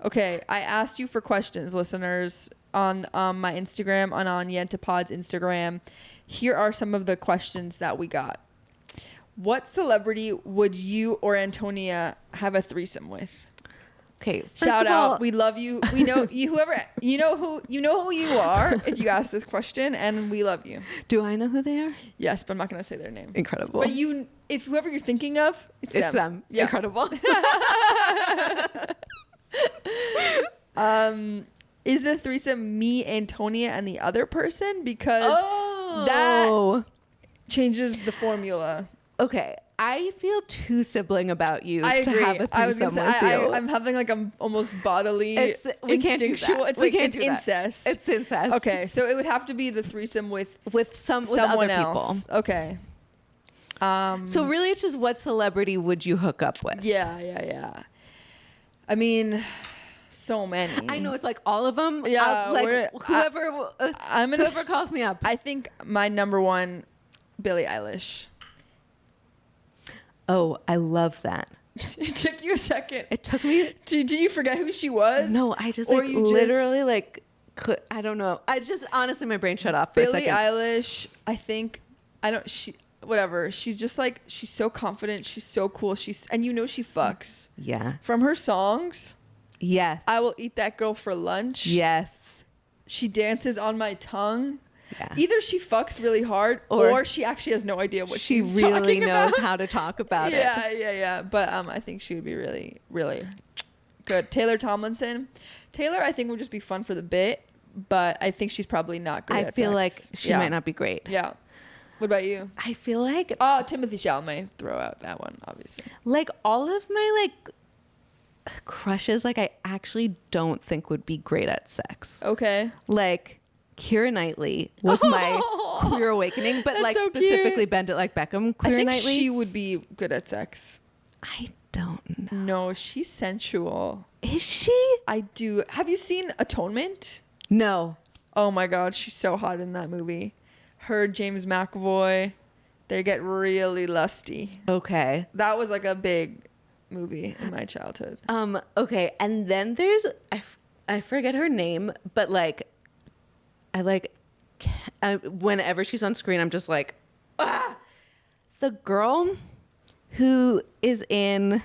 [SPEAKER 1] Okay, I asked you for questions, listeners, on my Instagram, on Yentapod's Instagram. Here are some of the questions that we got. What celebrity would you or Antonia have a threesome with?
[SPEAKER 2] Okay,
[SPEAKER 1] shout out. We love you. We know you. You know who you are if you ask this question, and we love you.
[SPEAKER 2] Do I know who they are?
[SPEAKER 1] Yes, but I'm not going to say their name.
[SPEAKER 2] Incredible.
[SPEAKER 1] But if whoever you're thinking of, it's them.
[SPEAKER 2] Yeah. Incredible.
[SPEAKER 1] Is the threesome me, Antonia, and the other person? Because that changes the formula.
[SPEAKER 2] Okay, I feel too sibling about you
[SPEAKER 1] I
[SPEAKER 2] to
[SPEAKER 1] agree.
[SPEAKER 2] have a
[SPEAKER 1] I was
[SPEAKER 2] threesome
[SPEAKER 1] gonna
[SPEAKER 2] with
[SPEAKER 1] say,
[SPEAKER 2] you.
[SPEAKER 1] I'm having like a almost bodily
[SPEAKER 2] We can't do
[SPEAKER 1] instinctual.
[SPEAKER 2] that.
[SPEAKER 1] It's
[SPEAKER 2] We
[SPEAKER 1] like
[SPEAKER 2] can't
[SPEAKER 1] it's
[SPEAKER 2] do that.
[SPEAKER 1] incest.
[SPEAKER 2] It's incest.
[SPEAKER 1] Okay, so it would have to be the threesome with
[SPEAKER 2] Someone
[SPEAKER 1] someone
[SPEAKER 2] other
[SPEAKER 1] else.
[SPEAKER 2] people.
[SPEAKER 1] Okay.
[SPEAKER 2] So really, it's just what celebrity would you hook up with?
[SPEAKER 1] Yeah. I mean, so many.
[SPEAKER 2] I know it's like all of them.
[SPEAKER 1] Yeah,
[SPEAKER 2] whoever calls me up.
[SPEAKER 1] I think my number one, Billie Eilish.
[SPEAKER 2] Oh, I love that.
[SPEAKER 1] It took you a second.
[SPEAKER 2] It took me.
[SPEAKER 1] Did you forget who she was?
[SPEAKER 2] No, I just
[SPEAKER 1] Or
[SPEAKER 2] like
[SPEAKER 1] you just-
[SPEAKER 2] literally like. I don't know. I just honestly, my brain shut off for
[SPEAKER 1] Billie
[SPEAKER 2] a second.
[SPEAKER 1] Eilish. I think whatever. She's just like, she's so confident. She's so cool. And you know she fucks.
[SPEAKER 2] Yeah.
[SPEAKER 1] From her songs,
[SPEAKER 2] Yes.
[SPEAKER 1] I will eat that girl for lunch.
[SPEAKER 2] Yes.
[SPEAKER 1] She dances on my tongue.
[SPEAKER 2] Yeah.
[SPEAKER 1] Either she fucks really hard or she actually has no idea what
[SPEAKER 2] she
[SPEAKER 1] she's
[SPEAKER 2] really
[SPEAKER 1] talking
[SPEAKER 2] knows
[SPEAKER 1] about.
[SPEAKER 2] how to talk about it.
[SPEAKER 1] Yeah. But I think she would be really, really good. Taylor Tomlinson. Taylor, I think would just be fun for the bit, but I think she's probably not good
[SPEAKER 2] I
[SPEAKER 1] at
[SPEAKER 2] feel
[SPEAKER 1] sex.
[SPEAKER 2] like she might not be great.
[SPEAKER 1] Yeah. What about you?
[SPEAKER 2] I feel like
[SPEAKER 1] Timothy Chalamet. Throw out that one, obviously.
[SPEAKER 2] all of my crushes, I actually don't think would be great at sex.
[SPEAKER 1] Okay.
[SPEAKER 2] Like Keira Knightley was my queer awakening, but
[SPEAKER 1] That's so
[SPEAKER 2] specifically
[SPEAKER 1] cute.
[SPEAKER 2] Bend It Like Beckham.
[SPEAKER 1] I
[SPEAKER 2] Keira
[SPEAKER 1] think
[SPEAKER 2] Knightley.
[SPEAKER 1] she would be good at sex.
[SPEAKER 2] I don't know.
[SPEAKER 1] No, she's sensual.
[SPEAKER 2] Is she?
[SPEAKER 1] I do. Have you seen Atonement?
[SPEAKER 2] No.
[SPEAKER 1] Oh my God, she's so hot in that movie. Her, James McAvoy, they get really lusty.
[SPEAKER 2] Okay.
[SPEAKER 1] That was like a big movie in my childhood.
[SPEAKER 2] Okay, and then there's I forget her name, but whenever she's on screen, I'm just like, ah! The girl who is in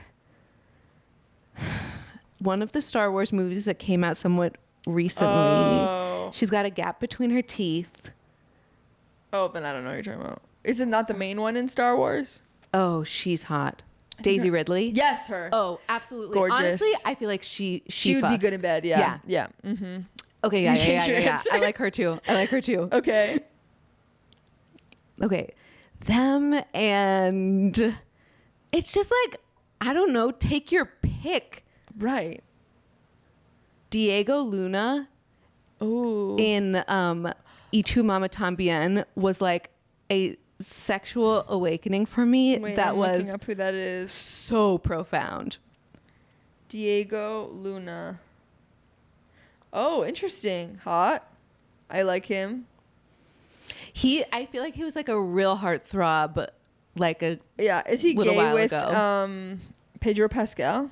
[SPEAKER 2] one of the Star Wars movies that came out somewhat recently.
[SPEAKER 1] Oh.
[SPEAKER 2] She's got a gap between her teeth.
[SPEAKER 1] Oh, then I don't know what you're talking about. Is it not the main one in Star Wars?
[SPEAKER 2] Oh, she's hot. Daisy Ridley.
[SPEAKER 1] Yes, her.
[SPEAKER 2] Oh, absolutely.
[SPEAKER 1] Gorgeous.
[SPEAKER 2] Honestly, I feel like she
[SPEAKER 1] would be
[SPEAKER 2] fucks.
[SPEAKER 1] good in bed. Yeah. Mm-hmm.
[SPEAKER 2] Okay,
[SPEAKER 1] You changed your
[SPEAKER 2] yeah.
[SPEAKER 1] answer.
[SPEAKER 2] I like her too.
[SPEAKER 1] Okay.
[SPEAKER 2] Okay. Them, and it's just I don't know, take your pick.
[SPEAKER 1] Right.
[SPEAKER 2] Diego Luna
[SPEAKER 1] Ooh.
[SPEAKER 2] in Y Tu Mama Tambien was a sexual awakening for me.
[SPEAKER 1] Wait,
[SPEAKER 2] that
[SPEAKER 1] I'm
[SPEAKER 2] was
[SPEAKER 1] looking up who that is.
[SPEAKER 2] so profound.
[SPEAKER 1] Diego Luna. Oh, interesting. Hot. I like him.
[SPEAKER 2] I feel like he was a real heartthrob,
[SPEAKER 1] Yeah. Is he
[SPEAKER 2] Little
[SPEAKER 1] gay
[SPEAKER 2] while
[SPEAKER 1] with
[SPEAKER 2] ago.
[SPEAKER 1] Pedro Pascal?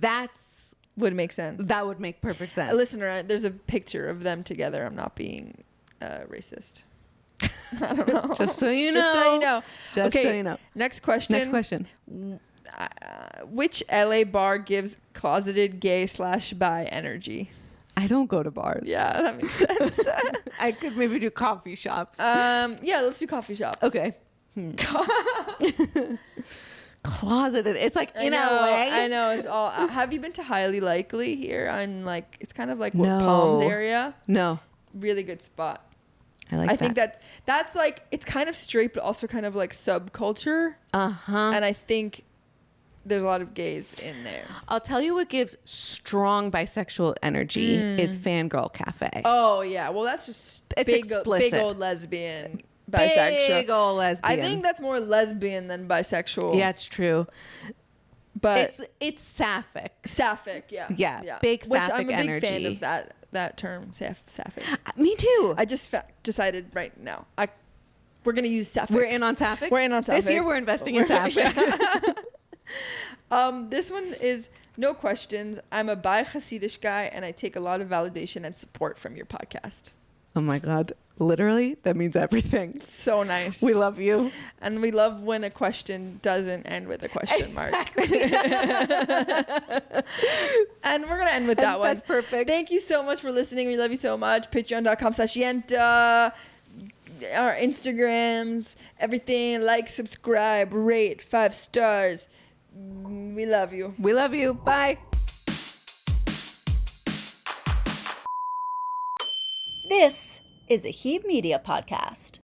[SPEAKER 2] That's
[SPEAKER 1] Would make sense.
[SPEAKER 2] that would make perfect sense.
[SPEAKER 1] Listener, there's a picture of them together. I'm not being racist. I don't know.
[SPEAKER 2] Just so you know.
[SPEAKER 1] Just so you know.
[SPEAKER 2] Just so you know.
[SPEAKER 1] Next question.
[SPEAKER 2] Next question.
[SPEAKER 1] Which LA bar gives closeted gay / bi energy?
[SPEAKER 2] I don't go to bars.
[SPEAKER 1] Yeah, that makes sense.
[SPEAKER 2] I could maybe do coffee shops.
[SPEAKER 1] Yeah, let's do coffee shops.
[SPEAKER 2] Okay. Closeted. It's in LA.
[SPEAKER 1] I know. It's all. Have you been to Highly Likely here? On it's kind of like
[SPEAKER 2] No.
[SPEAKER 1] Palms area.
[SPEAKER 2] No.
[SPEAKER 1] Really good spot.
[SPEAKER 2] I
[SPEAKER 1] think that's it's kind of straight, but also kind of subculture.
[SPEAKER 2] Uh-huh.
[SPEAKER 1] And I think there's a lot of gays in there.
[SPEAKER 2] I'll tell you what gives strong bisexual energy is Fangirl Cafe.
[SPEAKER 1] Oh yeah, well that's just
[SPEAKER 2] It's
[SPEAKER 1] big
[SPEAKER 2] explicit.
[SPEAKER 1] old lesbian bisexual.
[SPEAKER 2] Big ol' lesbian.
[SPEAKER 1] I think that's more lesbian than bisexual.
[SPEAKER 2] Yeah, it's true.
[SPEAKER 1] but
[SPEAKER 2] It's sapphic.
[SPEAKER 1] sapphic. Yeah,
[SPEAKER 2] Yeah, big
[SPEAKER 1] Which I'm
[SPEAKER 2] sapphic
[SPEAKER 1] a big fan
[SPEAKER 2] energy.
[SPEAKER 1] of that term, sapphic.
[SPEAKER 2] Me too.
[SPEAKER 1] I just decided right now. We're gonna use sapphic.
[SPEAKER 2] We're in on sapphic.
[SPEAKER 1] We're in on sapphic.
[SPEAKER 2] This year we're investing in sapphic.
[SPEAKER 1] This one is no questions. I'm a bi Hasidish guy, and I take a lot of validation and support from your podcast.
[SPEAKER 2] Oh my God. Literally, that means everything.
[SPEAKER 1] So nice.
[SPEAKER 2] We love you.
[SPEAKER 1] And we love when a question doesn't end with a question mark. And we're going to end with that one.
[SPEAKER 2] That's perfect.
[SPEAKER 1] Thank you so much for listening. We love you so much. Patreon.com/Yenta. Our Instagrams, everything. Like, subscribe, rate, 5 stars. We love you.
[SPEAKER 2] We love you. Bye.
[SPEAKER 3] This is a Heeb Media podcast.